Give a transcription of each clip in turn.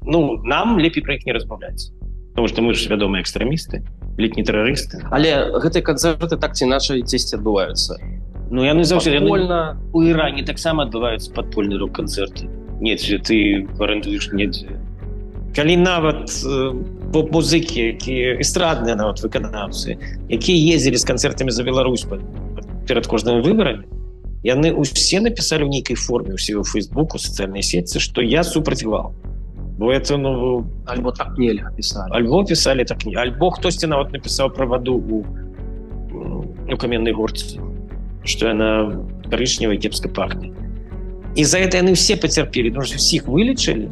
ну, нам лепей пра іх не размаўляць. Потому што мы ж вядомыя экстрэмісты, летні тэрарысты. Але гэтыя канцэрты так ці іначай дзесьці адбываюцца. Ну, яны заўсёды... Падпольна... У Іране таксама адбываюцца падпольныя рок-канцэрты. Недзе ты арендуеш недзе. Калі нават поп-музыкі, якія эстрадныя нават выканаўцы, якія ездзілі з канцэртамі за Беларусь перад кожнымі выбарамі, яны ўсе напісалі ў нейкай форме у себе ў Фейсбуку, сацыяльнай сетцы, што я супраць гвалту. Бо это, ну... Альбо так нельга пісалі. Альбо пісалі так не. Альбо хтосьці нават напісаў пра ваду у каменнай горцы, што яна карычневая і кепска пахне. І за это яны ўсе пацярпелі, тому што ўсіх вылечылі.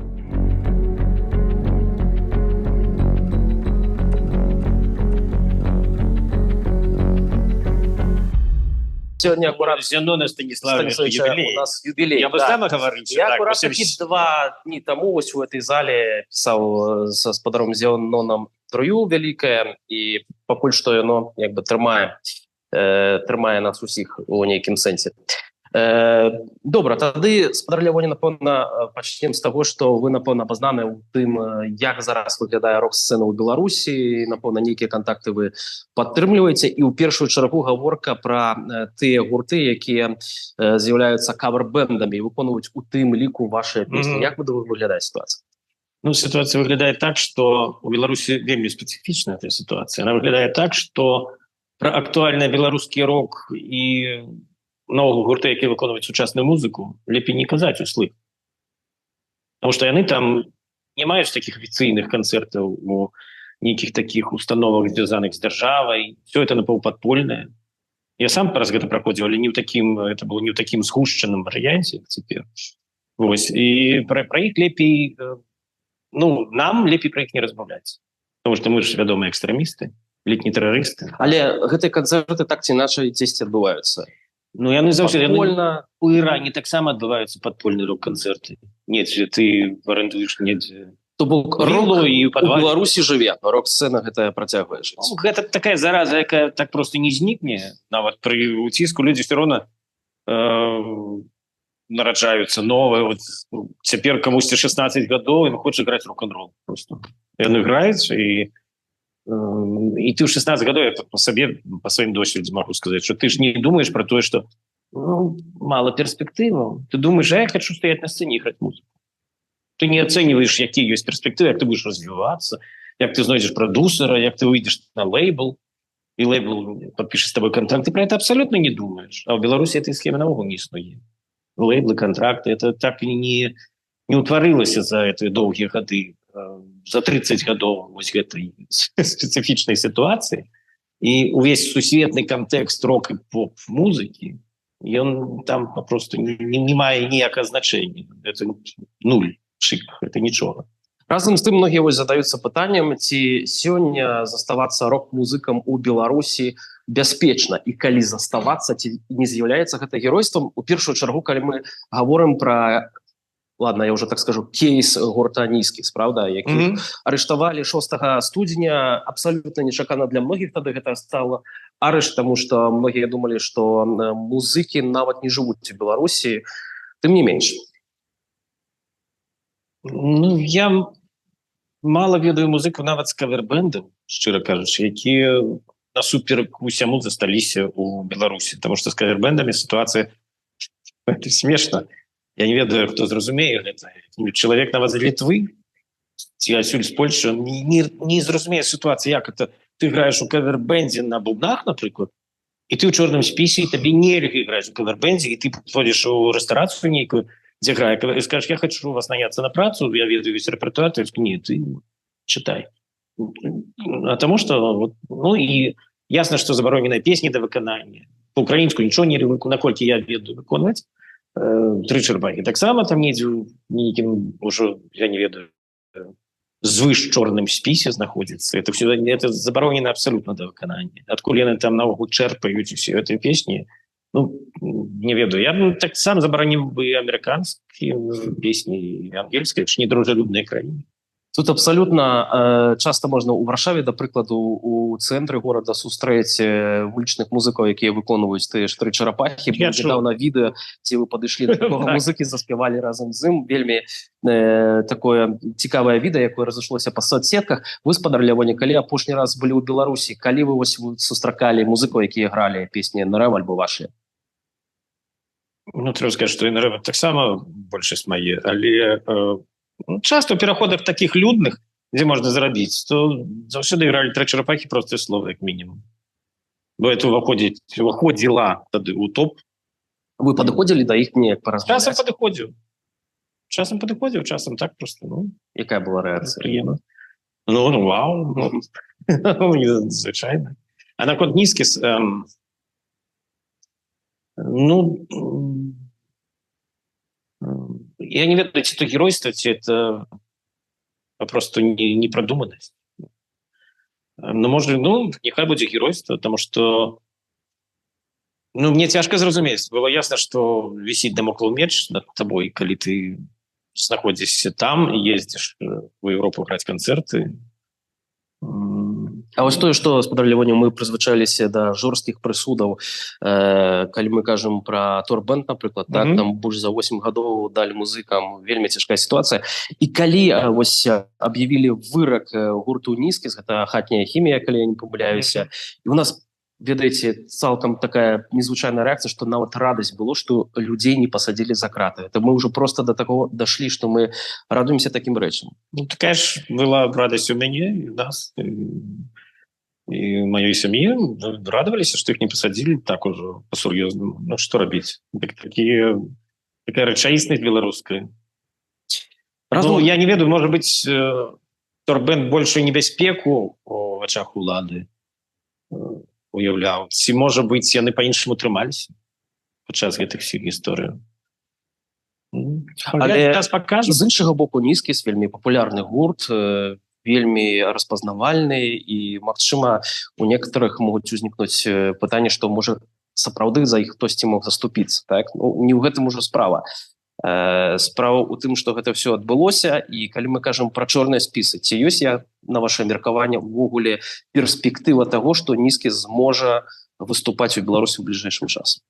Сегодня аккурат Зенона Станиславовича юбилей. У нас юбилей. Я бы сам говорить. Я аккурат таки 2 дні тому ось у этой зале писал с господаром Зеноном интервью великое, и пакуль што яно як бы трымае нас усіх у нейкім сэнсе. Добра, тады спадар Лявоні, напэўна, пачнем з таго, што вы, напэўна, пазнаны ў тым, як зараз выглядае рок-сцэна ў Беларусі, напэўна, нейкія кантакты вы падтрымліваеце, і ў першую чаргу гаворка пра тыя гурты, якія з'яўляюцца кавер-бэндамі і выконваюць у тым ліку вашыя песні. Як выглядае сітуацыя? Ну, ситуация выглядает так, что у Беларуси вельмі специфичная эта ситуация. Она выглядает так, что про актуальный белорусский рок и новых гурты, якія выконваюць сучасную музыку, лепей не казаць услых. Потому что яны там не маюць таких афіцыйных канцэртаў у нейкіх таких установах, звязаных з дзяржавай. Все это напаўпадпольнае. Я сам праз гэта праходзіў, але не ў такім, это было не ў такім згушчаным варыянце, як цяпер. Вось. І пра іх лепей, ну, нам лепей пра іх не размаўляць. Потому что мы ж вядомыя экстрэмісты, летні тэрарысты. Але гэтыя канцэрты так ці іначай дзесьці адбываюцца. Ну, яны заўсёды... Падпольна... У Іране таксама адбываюцца падпольныя рок-канцэрты. Недзе ты арендуеш недзе... То бок рок у Беларусі жыве, но рок-сцэна гэтая працягвае жыць. Ну, гэта такая зараза, якая так просто не знікне. Нават пры уціску людзі ўсё роўна нараджаюцца новыя. Вот, цяпер камусьці 16 гадоў, ён хоча граць рок-н-рол. Просто. Яны граюць, і ты ў 16 гадоў, я по сабе, по сваім досведзе могу сказаць, што ты ж не думаеш пра тое, што мало перспектываў. Ты думаешь, я хочу стаять на сцэне і граць музыку. Ты не ацэньваеш, якія ёсць перспектывы, як ты будешь развівацца, як ты знойдзеш прадусера, як ты выйдзеш на лейбл, і лейбл подпишет с тобой контракт. Ты про это абсолютно не думаешь. А в Беларуси этой схемы наогул не існуе. Лейблы, контракты, это так не утварылася за эти доўгія гады. За 30 гадоў вось гэтай спецыфічнай сітуацыі. І увесь сусветны кантэкст рок і поп-музыкі, ён там попросту не мае ніякага значэння. Это нуль, шик, это нічога. Разам з тым, многія вось задаюцца пытаннем, ці сёння заставацца рок-музыкам у Беларусі бяспечна, і калі заставацца, ці не з'яўляецца гэта геройствам. У першую чаргу, калі мы гаворым пра, ладно, я уже так скажу, кейс гурта Нізкіс, правда, які арыштавалі 6 студзеня, абсалютна нечакана для многіх тады гэта стала арышт, таму што многія думалі, што музыкі нават не жывуць у Беларусі, тым не менш. Ну, я мала ведаю музыку нават з кавер-бэндам, шчыра кажучы, якія насуперак усяму засталіся у Беларусі, таму што з кавер-бэндамі сітуацыя это смешна. Я не ведаю, хто зразумее гэта. Чалавек нават з Літвы ці асюль з Польшы не зразумее сітуацыю, як это ты граеш у кавер-бэндзе на бубнах, напрыклад, і ты ў чорным спісе, і табе нельга іграць у кавер-бэндзе, і ты подходишь у рэстарацыю нейкую, дзе грае, і скажеш, я хочу у вас наняцца на працу, я ведаю весь рэпертуар, ты скажеш, не, ты читай. А тому что, вот, ну і ясна, што забароненыя песні да выканання. По-украінску нічого не наколькі я ведаю выконваць. Тры чарбагі. Таксама там недзе нейкім, ужо, я не ведаю, звыш чорным спісе знаходзіцца. Это все это забаронена абсолютно да выканання. Адкуль яны там наогул чэрпаюць усе гэтай песні, ну, не ведаю. Я бы так сам забараніў бы амерыканскія песні, і ангельскія, это ж не дружелюбныя краіны. Тут абсолютно часто можна у Варшаві, до прикладу, у центрі города сустрэць вулічных музыкаў, якія выконваюць тыя ж тры чарапахі. Я Было недавно відэо, дзе вы падышлі да такога музыкі, заспявалі разам з ім. Вельмі такое цікавае відэо, якое разышлося па соцсетках. Вы, спадар Лявоне, калі апошні раз былі ў Беларусі, калі вы сустракалі музыкаў, якія гралі песні НРМ альбо вашыя? Ну, трэба сказаць, што НРМ таксама большасць мае, але часто у пераходах таких людных, дзе можна зарабіць, то заўсёды ігралі тры чарапахі, простыя словы, як мінімум. Бо это выходзіла тады ў топ. Вы падыходзілі да іх неяк паразмаўляць? Часам падыходзіў, часам так просто. Ну, якая была рэакцыя? Прыемна. Ну, вау. Звычайна. А наконт нізкі... Я не ведаю, ці то геройство, ці это попросту непродуманность. Ну, может, нехай будзе геройство, потому что мне цяжка зразумець. Было ясно, что висіць дамоклаў меч над табой, калі ты знаходзішся там і ездзіш в Европу граць канцэрты. А вось тое, што, спадар Лявоне, мы прызвычаліся да жорсткіх прысудаў, калі мы кажам пра Торбэнд, напрыклад, так, там больш за 8 гадоў далі музыкам, вельмі цяжкая сітуацыя. І калі вось аб'явілі вырак гурту «Нізкіс», гэта хатняя хімія, калі я не памыляюся, і у нас, ведаеце, цалкам такая незвычайная рэакцыя, што нават радасць было, што людзей не пасадзілі за краты. Это мы ўжо просто да такого дашлі, што мы радуемся такім рэчам. Ну, такая ж была радасць у мяне, і у нас, і маёй сям'і. Радаваліся, што іх не пасадзілі так ужо па-сур'ёзнаму. Ну, што рабіць? Такая рэчаіснасць беларуская. Ну, я не ведаю, можа быць, Торбэнд большую небяспеку у вачах улады уяўляў. Ці, можа быць, яны па-іншаму трымаліся падчас гэтых всіх гісторыяў. Але з іншага боку, «Нізкіс» вельмі папулярны гурт, вельмі распазнавальны, і, магчыма, у некаторых могуць узнікнуць пытанне, што, можа, сапраўды за іх хтосьці мог заступіцца, так? Ну, не ў гэтым ужо справа. Справа ў тым, што гэта ўсё адбылося, і калі мы кажам пра чорныя спісы, ці ёсць, на ваше меркаванне, увогуле перспектыва таго, што «Нізкіс» зможа выступаць у Беларусі ў бліжэйшым часам?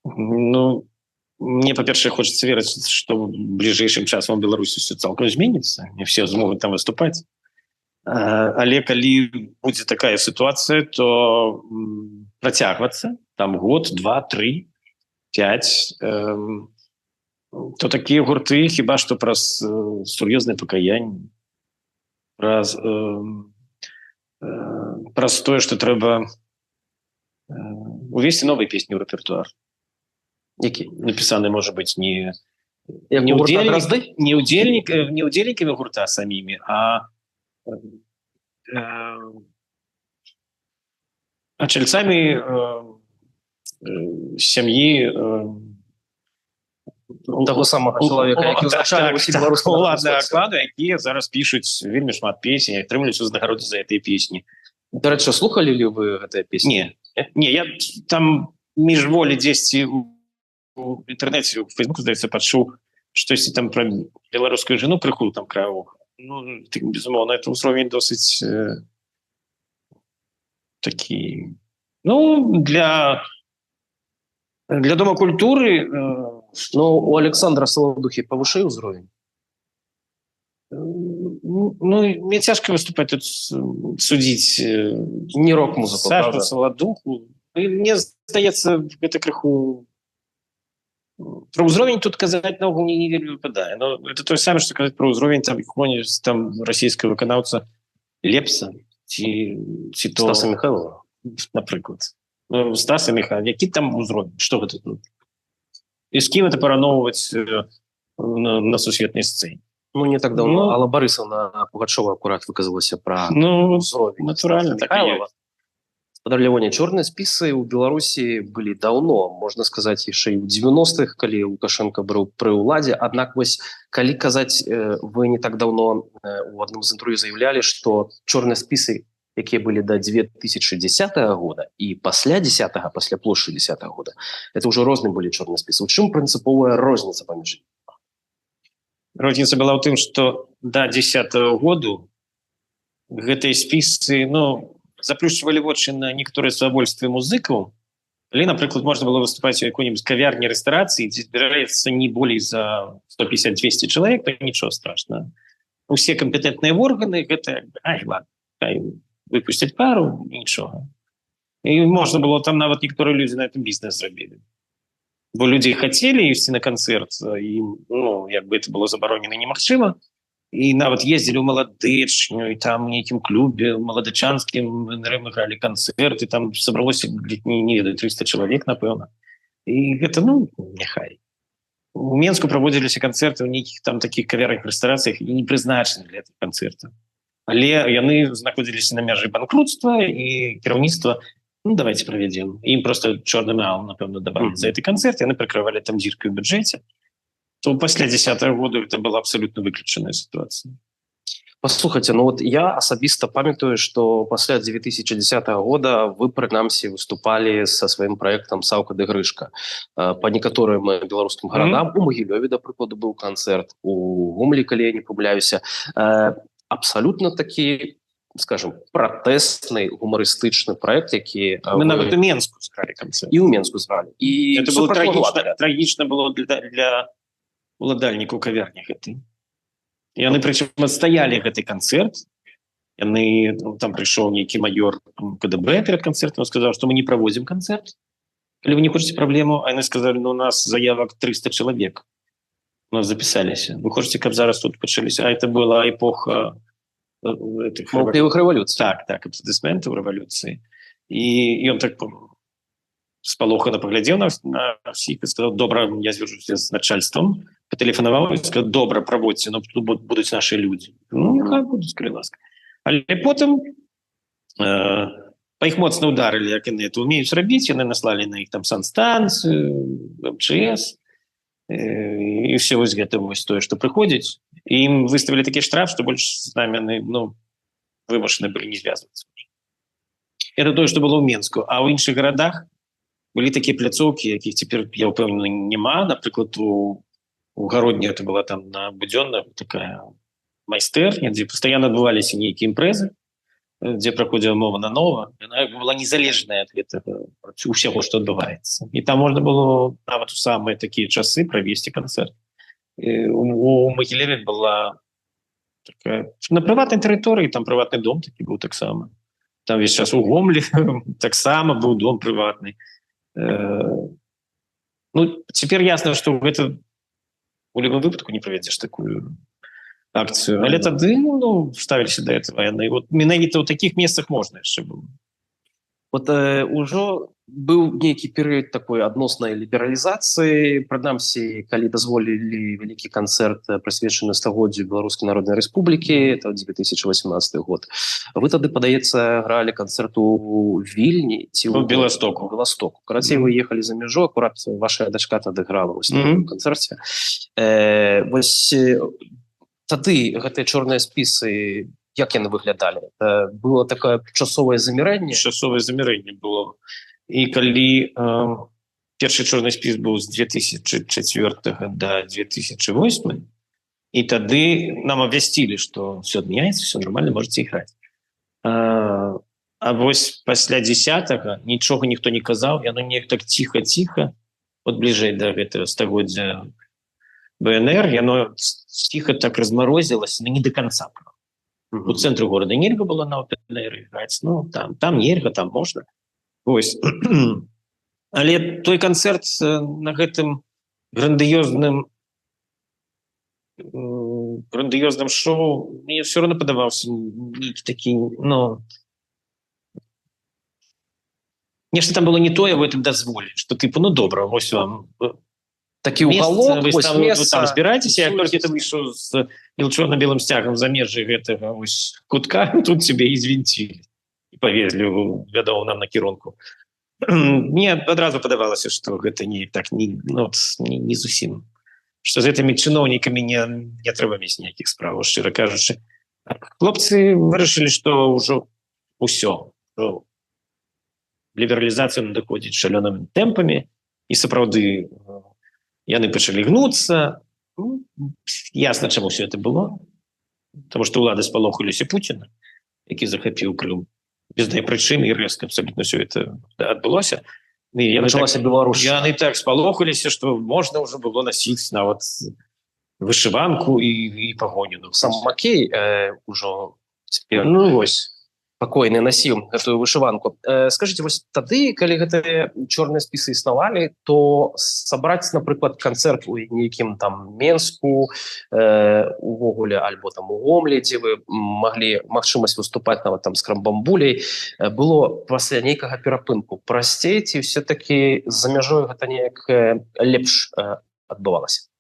Ну, мне, па-першае, хочацца верыць, што бліжэйшым часам у Беларусі ўсё цалкам зменіцца, не все змогуць там выступаць. Але калі будзе такая сітуацыя, то працягвацца, там год, 2, 3, 5, то такія гурты хіба што праз сур'ёзнае пакаянне, праз тое, што трэба увесці новыя песні ў рэпертуар, які напісаны, можа быць, не удзельнікамі гурта самімі, а чальцамі сям'і таго самага чалавека, які ўзначальваў усе беларускія аклады, якія зараз пішуць вельмі шмат песень, атрымліваюць узнагароды за гэтыя песні. Дарэчы, слухалі ли вы гэтыя песні? Не, я там міжволі дзесьці у інтэрнэце, у Фейсбуку, здаецца, пачуў штосьці там пра беларускую жану крыху там краю. Ну, безумоўна, это ўзровень досыць такі... Ну, для Дома культуры... Ну, у Александра Солодухи повышэй узровень? Ну, мне цяжка выступаць тут, судзіць не рок-музыку, Сашу Солодуху. Мне здаецца, гэта крыху... Про ўзровень тут казаць наогул не вельмі выпадае. Но это тое самае, што казаць про ўзровень там расійскага выканаўца Лепса ці то... Стаса Михайлова, напрыклад. Стаса Михайлова, які там узровень? Што гэта тут? І з кім это параўноўваць на сусветнай сцэне? Ну, не так давно Алла Борисовна Пугачева аккурат выказалася пра ўзровень. Натуральна, так і ёсць. Спадар Лявоне, чорныя спісы ў Беларусі былі даўно, можна сказаць, яшчэ і ў 90-х, калі Лукашенко быў пры ўладзе. Аднак вось, калі казаць, вы не так даўно у адным з інтэрв'ю заяўлялі, што чорныя спісы, якія былі да 2010 года і пасля 10-го, пасля плошчы 10-го года, это ўжо розныя былі чорныя спісы. У чым прынцыповая розніца паміж імі? розніца была ў тым, што да 10-го году гэтыя спісы, ну, заплюшчвалі вочы на некаторыя свавольствы музыкаў, але, напрыклад, можна было выступаць у якой-нибудь кавярні, рэстарацыі, дзе збіраецца не болей за 150-200 чалавек, то нічого страшного. Усе кампетэнтныя органы, гэта, ай, ладно, хай выпусцяць пару, нічога. І можна было, там нават некаторыя людзі на этом бізнес зрабілі. Бо людзі хацелі ісці на канцэрт, і, ну, як бы это было забаронена немагчыма, і нават ездзілі ў маладычню, і там у нейкім клубе, у маладычанскім гралі канцэрт, і там сабралося, не ведаю, 300 чалавек, напэўна. І гэта, ну, няхай. У Менску праводзіліся канцэрты ў нейкіх там такіх кавярнях, рэстарацыях, і не прызначаны для гэтых канцэртаў. Але яны знаходзіліся на мяжы банкрутства, і кіраўніцтва, ну, давайте правядзем. Ім просто чорны мал, напэўна, дабавілі за гэты канцэрт, яны прыкрывалі там дзірку ў бюджэце. То пасля 10-го года это была абсолютно выключенная ситуация. Послухайте, ну вот я особисто памятаю, что после 2010 года вы, принамсі, выступали со своим проектом «Саўка ды Грышка». По некоторым белорусским городам, у Могилёве, до прикладу, был концерт, у Гомелі, калі я не помиляюся, абсолютно такі, скажем, протестный, гумористичный проект, який... Мы нават у Менску згралі концерт. И у Менску згралі. И это было трагічна было для уладальнікаў кавярні гэтай. Яны, прычым, адстаялі гэты канцэрт. Яны, ну, там прыйшоў нейкі маёр КДБ перед канцэртам, сказаў, што мы не праводзім канцэрт. Калі вы не хочаце праблему, а яны сказалі, ну, у нас заявак 300 чалавек. У нас запісаліся. Вы хочаце, каб зараз тут пачаліся? А это была эпоха маўклівых рэвалюцый. Так, аплодисментаў рэвалюцыі. І ён так спалохана паглядзеў на всіх і сказаў, добра, я звяжуся з начальством, патэлефанаваў і сказаў, добра, праводзьце, но тут будуць нашы людзі. Ну, няхай будуць, калі ласка. Але потым па іх моцна ударылі, як яны это умеюць рабіць, яны наслалі на іх там санстанцыю, МЧС, і все вось гэта вось тое, што прыходзіць. І ім выставілі такі штраф, што больш з намі яны, ну, вымушаны былі не звязвацца. Это тое, што было ў Менску. А ў іншых гарадах былі такія пляцоўкі, якіх цяпер, я ўпэўнены, няма. Напрыклад, у Гародні это была там на Будзённа такая майстэрня, дзе пастаянна адбываліся нейкія імпрэзы, дзе праходзіла мова на нова. Яна была незалежная ад гэтага усяго, што адбываецца. І там можна было нават у самыя такія часы правесці канцэрт. У Могилеве была такая, на прыватнай тэрыторыі, там прыватны дом такі быў таксама. Там весь час у Гомлі таксама быў дом прыватны. Ну, цяпер ясна, што гэта у любым выпадку не правядзеш такую акцыю. Але тады, ну, ставіліся да этого. І вот менавіта ў такіх месцах можна яшчэ было. Вот ужо быў нейкі перыяд такой адноснай лібералізацыі, прынамсі, калі дазволілі вялікі канцэрт, прысвечаны стагоддзю Беларускай Народнай Рэспублікі, это 2018 год. Вы тады, падаецца, гралі канцэрт у Вільні ці ў Беластоку. Карацей, вы ехалі за мяжу, акурат ваша дачка тады грала вось на канцэрце. Вось тады гэтыя чорныя спісы, як яны выглядалі? Было такое часовае замірэнне? Часовае замірэнне было. І калі першы чорны спіс быў з 2004 до 2008, і тады нам абвясцілі, што все адмяняецца, все нормально, можете іграць. А вось пасля 10-го нічога ніхто не казаў, яно неяк так ціха-ціха, от бліжэй да гэтага стагоддзя БНР, яно ціха так размарозілася, но не до конца. У цэнтры горада нельга было на ОПНР іграць, ну, там нельга, там можна. Ось. Але той канцэрт на гэтым грандыёзным шоу мне все равно падаваўся нейкі такі, ну, нешта там было не тое в этом дазволе, што тыпу, ну добра, вось вам такі уголок, вы там збіраецеся, як толькі ты выйшаў з чорна-белым сцягам за межы гэтага вось кутка, тут тебе і звінцілі і павезлі, вядома, нам на кірунку. Мне адразу падавалася, што гэта не так, не зусім. Што з гэтымі чыноўнікамі не трэба мець ніякіх справаў, шчыра кажучы. Хлопцы вырашылі, што ўжо ўсё. Лібералізацыя надыходзіць шалёнымі тэмпамі, і сапраўды яны пачалі гнуцца, Ну, ясно, чаму все это было. Потому что улады спалохаліся Пуціна, які захапіў Крым. Без дай прычыны і рэзка абсолютно все это адбылося. Пачалася Беларусьчына. Яны так спалохаліся, што можна ўжо было насіць нават вышыванку і пагоню. Сам Макей ужо цяпер Ну вось. пакойны насіў гэтую вышыванку. Скажыце, вось тады, калі гэтыя чорныя спісы існавалі, то сабраць, напрыклад, канцэрт у нейкім там Менску, увогуле, альбо там у Гомлі, дзе вы маглі магчымасць выступаць нават там з крамбамбуляй, было пасля нейкага перапынку прасцей, ці все-таки за мяжой гэта неяк лепш адбывалася?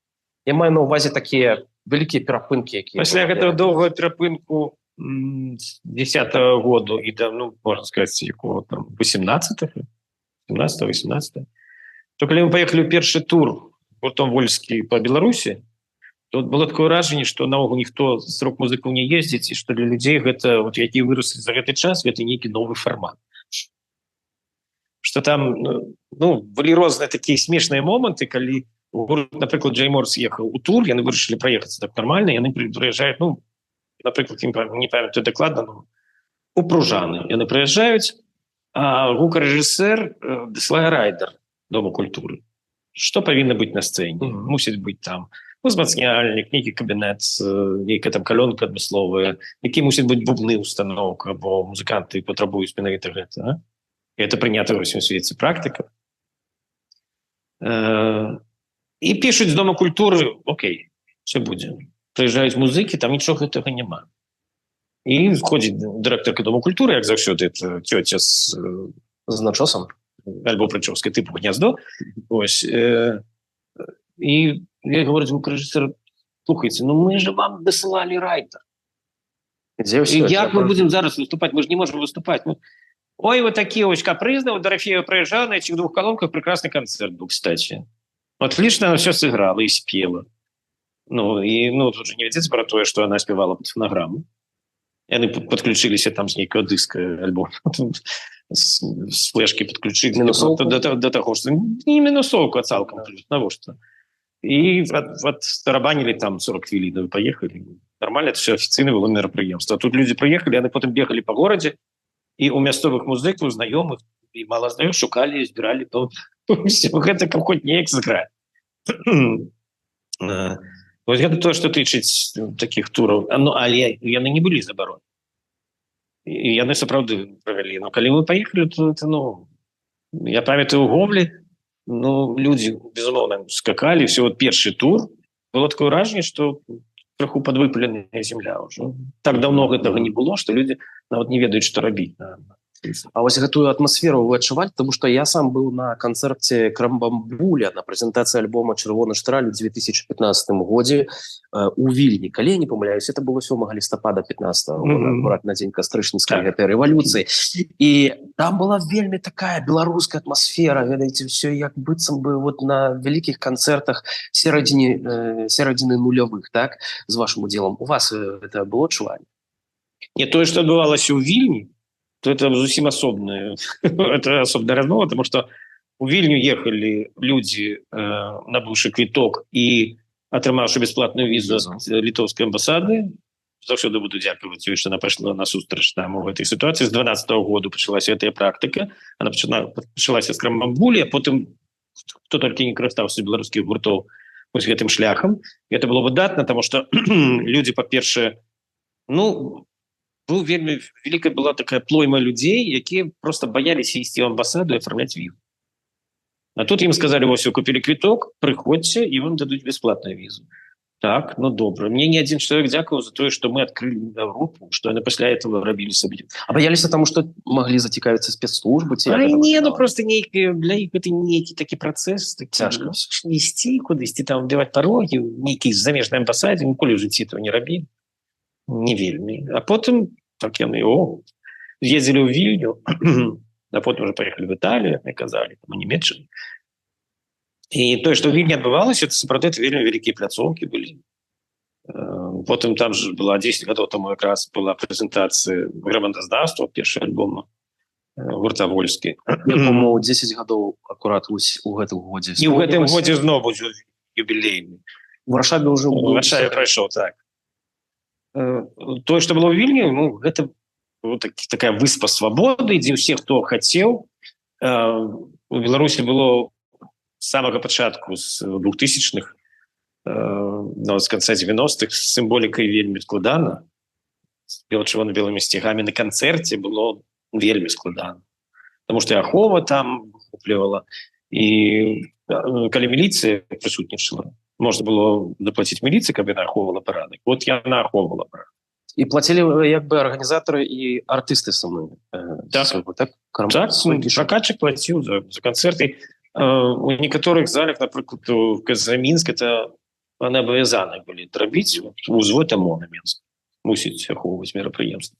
Я маю на ўвазе такія вялікія перапынкі, якія... Пасля гэтага доўгага перапынку 10-го году и до, ну, можно сказать, якого там 18-го, 17-18-го. То когда мы поехали в первый тур гуртом Вольскі по Беларуси, то было такое ўражанне, что наогул ніхто з рок-музыкаў не ездзіць, і что для людей гэта, вот, які выросли за гэты час, гэта нейкі новый формат. Что там, ну, были розныя такие смешныя моманты, калі, напрыклад, Джей Морс ехал у тур, яны вырашылі праехаць так нормально, яны прыязджаюць, ну, напрыклад, не памятаю дакладна, ну, у Пружаны. Яны прыязджаюць, а гукарэжысэр дасылае райдер Дома культуры. Што павінна быць на сцэне? Мусіць быць там узмацняльнік, нейкі кабінет, нейкая там калёнка адмысловая, які мусіць быць бубны установка, бо музыканты патрабуюць менавіта гэта. І это прынята ва ўсім свеце практыка. І пішуць з Дома культуры, окей, все будзе. Прыязджаюць музыкі, там нічога гэтага няма. І входзіць дырэктарка Дома культуры, як заўсёды, это цёця з начосам, альбо прычоскай тыпу гняздо. Ось. І я говорю гукарэжысэр, слухайце, ну мы же вам дасылалі райдер. Як мы будем зараз выступать? Мы же не можем выступать. Ну, ой, вот такие очень капризные. Вот Дорофеева проезжала на этих 2 колонках, прекрасный концерт был, кстати. Отлично она все сыграла и спела. Ну, и, ну, тут же не ведется про то, что она спевала под фонограмму. И они подключились там с нейкого диска альбом. С флешки подключились. До того, что... Не минусовку, а цалком. Того, что... И тарабанили там 40 хвилин, и поехали. Нормально, это все официально было мероприемство. А тут люди приехали, они потом бегали по городе, и у мясцовых музыкаў, знаёмых, и мало знаёмых, шукали, избирали, то все, это как хоть неяк сыграть. Вось гэта то, што тычыць такіх тураў. Ну, але яны не былі забаронены. І яны сапраўды правялі. Но калі мы паехалі, то это, ну, я памятаю, у Гомлі, ну, людзі, безумоўна, скакалі, все, вот першы тур, было такое ўражанне, што крыху падвыпаленая земля ўжо. Так даўно гэтага не было, што людзі нават не ведаюць, што рабіць. А вось гэтую атмасферу вы адчувалі, тому што я сам быў на канцэрце Крамбамбуля на прэзентацыі альбома «Чырвоны штраль» у 2015 годзе у Вільні. Калі я не памыляюсь, это было 7 лістапада 15-го года, на дзень кастрычніцкай гэтай рэвалюцыі. І там была вельмі такая беларуская атмасфера, ведаеце, все як быццам бы вот на вялікіх канцэртах серадзіны нулявых, так, з вашым удзелам. У вас это было адчуванне? Не, тое, што адбывалася ў Вільні, то это зусім асобная это асобная размова, потому что у Вільню ехали люди, набыўшы квіток і атрымаўшы бесплатную візу ад літоўскай амбасады. Заўсёды буду дзякаваць ёй, што она пайшла насустрач там у гэтай сітуацыі. З 12-го году пачалася гэтая практыка, она пачалася з Крамбамбулі, а потым хто толькі не карыстаўся беларускіх гуртоў вось гэтым шляхам. І это было выдатна, потому что люди, па-першае, ну, вельмі великая была такая плойма людей, якія просто боялись ісці в амбасаду и оформлять визу. А тут им сказали, вось, вы купили квиток, приходите, и вам дадут бесплатную визу. Так, ну добра. Мне ни один человек дзякаваў за то, что мы открыли группу, что они после этого рабілі сабе. А боялись тому, что могли зацікавіцца спецслужбы? Не, ну просто для их это нейкі такі процесс. Цяжка. Ісці кудысьці, там вбивать пороги, нейкі замежнай амбасаде, ніколі в жыцці этого не рабілі. Не вельмі. А потым так яны ездили ў Вільню, а потым уже поехали в Італію, як казалі, там, у Німеччыну. І тое, што ў Вільні адбывалася, это сапраўды вельмі вялікія пляцоўкі былі. Потым там же была 10 гадоў таму якраз была прэзентацыя грамадазнаўства, першы альбом гурта Вольскі. По-моему, 10 гадоў акурат у гэтым годзе. І ў гэтым годзе зноў будзе юбілейны. Варшаве ўжо У Варшаве прайшоў, так. Тое, што было ў Вільні, ну, гэта такая выспа свабоды, дзе ўсе, хто хацеў. У Беларусі было з самага пачатку, з 2000-х, з канца 90-х, з сімволікай вельмі складана. З бело-чырвона-белымі сцягамі на канцэрце было вельмі складана. Таму што і ахова там выхоплівала, і калі міліцыя прысутнічала, можна было заплаціць міліцыі, каб яна ахоўвала парадак. Вот яна ахоўвала парадак. І плацілі як бы арганізатары і артысты самі. Так, пракатчык плаціў за канцэрты. У некаторых залях, напрыклад, у Казамінск, это абавязаны былі рабіць узвод ОМОНа Мінск. Мусіць ахоўваць мерапрыемствы.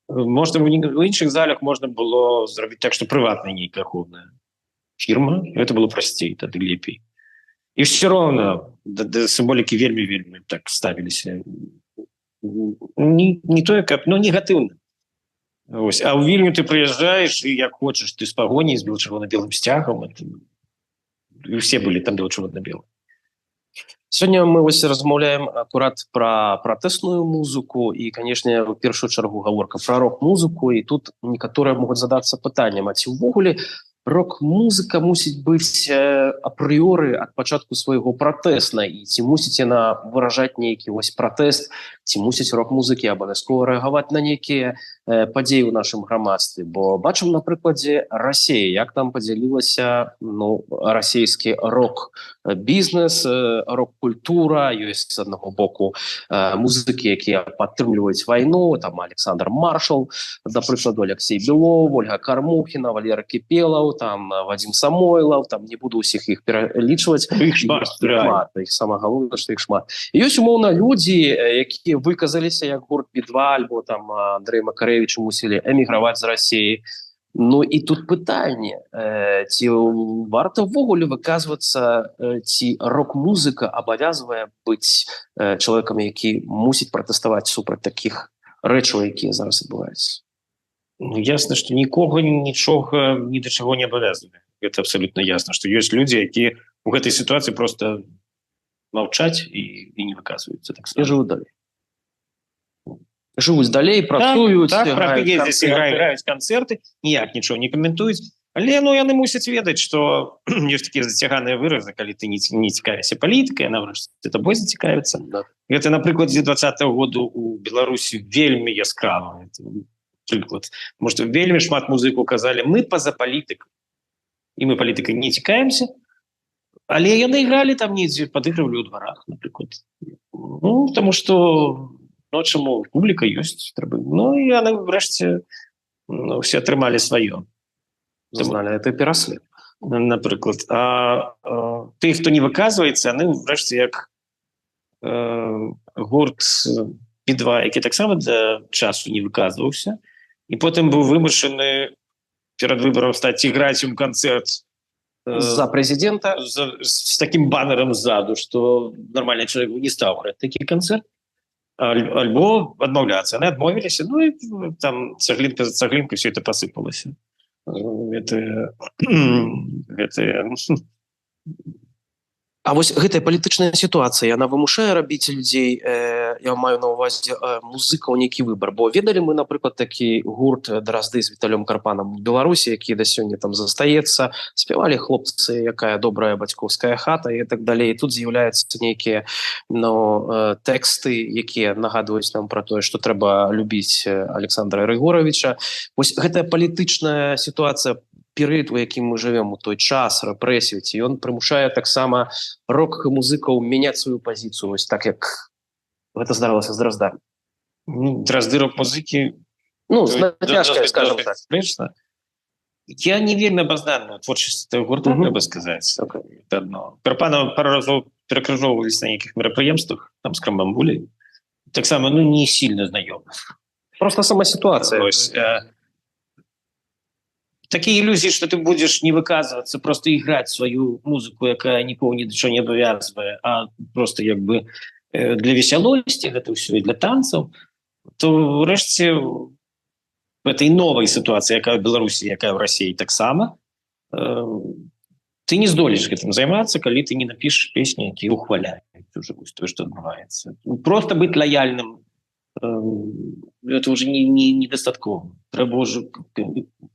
Можна в іншых залях можна было зрабіць так, што прыватная нейкая ахоўная фірма, это было прасцей, тады лепей. І все роўна да сімволікі вельмі так ставіліся. Не тое, каб, ну, негатыўна. Ось. А ў Вільню ты прыязджаеш, і як хочаш, ты з пагоняй, з бело-чырвона-белым сцягам, і ўсе былі там бело-чырвона-белым. Сёння мы вось размаўляем акурат пра пратэсную музыку і, канешне, у першую чаргу гаворка пра рок-музыку, і тут некаторыя могуць задацца пытаннем, а ці ўвогуле рок-музыка мусіць быць апрыёры ад пачатку свайго пратэснай, і ці мусіць яна выражаць нейкі вось пратэст, ці мусіць рок-музыкі абавязкова рэагаваць на нейкія падзеі ў нашым грамадстве. Бо бачым на прыкладзе Расіі, як там падзялілася, ну, расійскі рок-бізнес, рок-культура, ёсць з аднаго боку музыкі, якія падтрымліваюць вайну, там Александр Маршал, да прыкладу Алексей Белов, Ольга Кармухіна, Валера Кіпелаў, там Вадим Самойлов, там не буду ўсіх іх пералічваць. Іх шмат, іх самае галоўнае, што іх шмат. І ёсць, умоўна, людзі, якія выказаліся, як гурт Би-2, альбо там Андрэй Макарэвіч мусілі эміграваць з Расіі. Ну і тут пытанне, ці варта ўвогуле выказвацца, ці рок-музыка абавязвае быць чалавекам, які мусіць пратэставаць супраць такіх рэчаў, якія зараз адбываюцца. Ну, ясна, што нікога нічога ні да чаго не абавязвае. Гэта абсалютна ясна, што ёсць людзі, якія ў гэтай сітуацыі проста маўчаць і не выказваюцца. Так і жывуць далей. Жывуць далей, працуюць, граюць канцэрты, ніяк нічого не каментуюць. Але ну, яны мусяць ведаць, што ёсць такія зацяганыя выразы, калі ты не цікавіся палітыкай, нарэшце ты тобой зацікавіцца. Гэта, на прыкладзе 2020 году у Беларусі вельмі яскравы прыклад. Таму што вельмі шмат музыкаў казалі, мы па-за палітыкай. І мы палітыкай не цікаемся, але яны ігралі там недзе, падыгрывалі ў дварах, напрыклад. Ну, таму што, ну, чаму публіка ёсць, трэба. Ну, і яны, врэшце, усе атрымалі сваё. Зналі, это пераслед. Напрыклад. А тых, хто не выказваецца, яны, врэшце, як гурт Би-2, які таксама да часу не выказваўся, і потым быў вымушаны перад выбарам стаць іграць у канцэрт за прэзідэнта з такім банерам ззаду, што нармальны чалавек не стаў граць такі канцэрт, альбо адмаўляцца. Яны адмовіліся, ну і там цаглінка за цаглінкай все это пасыпалася. Гэта А вось гэтая палітычная сітуацыя, яна вымушае рабіць людзей, я маю на ўвазе музыкаў нейкі выбар. Бо ведалі мы, напрыклад, такі гурт Дразды з Віталём Карпанам у Беларусі, які да сёння там застаецца, спявалі хлопцы, якая добрая бацькоўская хата і так далей. І тут з'яўляюцца нейкія тэксты, якія нагадваюць нам пра тое, што трэба любіць Александра Рыгоровича. Вось гэтая палітычная сітуацыя, перыяд, у якім мы жывем, у той час рэпрэсіі, ці ён прымушае таксама рок-музыкаў мяняць сваю пазіцыю, вось так, як гэта здарылася з Драздамі. Дразды рок-музыкі... Ну, цяжка, скажем так. Я не вельмі абазнаны творчасці таго гурта, трэба сказаць. Карпанова пару разоў перакрыжоўваліся на нейкіх мерапрыемствах, там з Крамбамбуляй. Таксама, ну, не сильно знаёмы. Просто сама сітуацыя. Такие иллюзии, что ты будешь не выказываться, просто играть свою музыку, якая никого ни до чего не обовязывает, а просто как бы для веселости, это все и для танцев, то врешті в этой новой ситуации, якая в Беларуси, якая в России, так само, ты не здолееш гэтым займацца, калі ты не напішаш песні, якія ухваляюць уже то, што адбываецца. Просто быць лаяльным это уже недастаткова. Трэба ўжо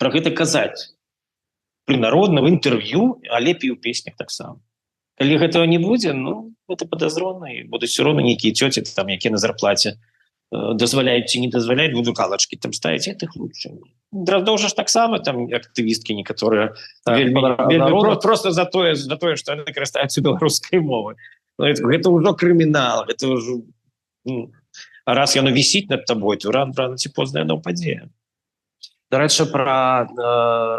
пра гэта казаць прынародна в інтэрв'ю, а лепей у песнях таксама. Калі гэтага не будзе, ну гэта падазрона, і будуць все роўна нейкія цёці там, якія на зарплаце дазваляюць ці не дазваляюць, буду галачкі там ставіць, гэтых лучше. Дроздоў ж таксама там актывісткі некаторыя просто за тое, што яны карыстаюцца беларускай мовай. Гэта ўжо крымінал, гэта ўжо а раз яно вісіць над табой, то рана ці позна яно ўпадзе. Дарэчы, пра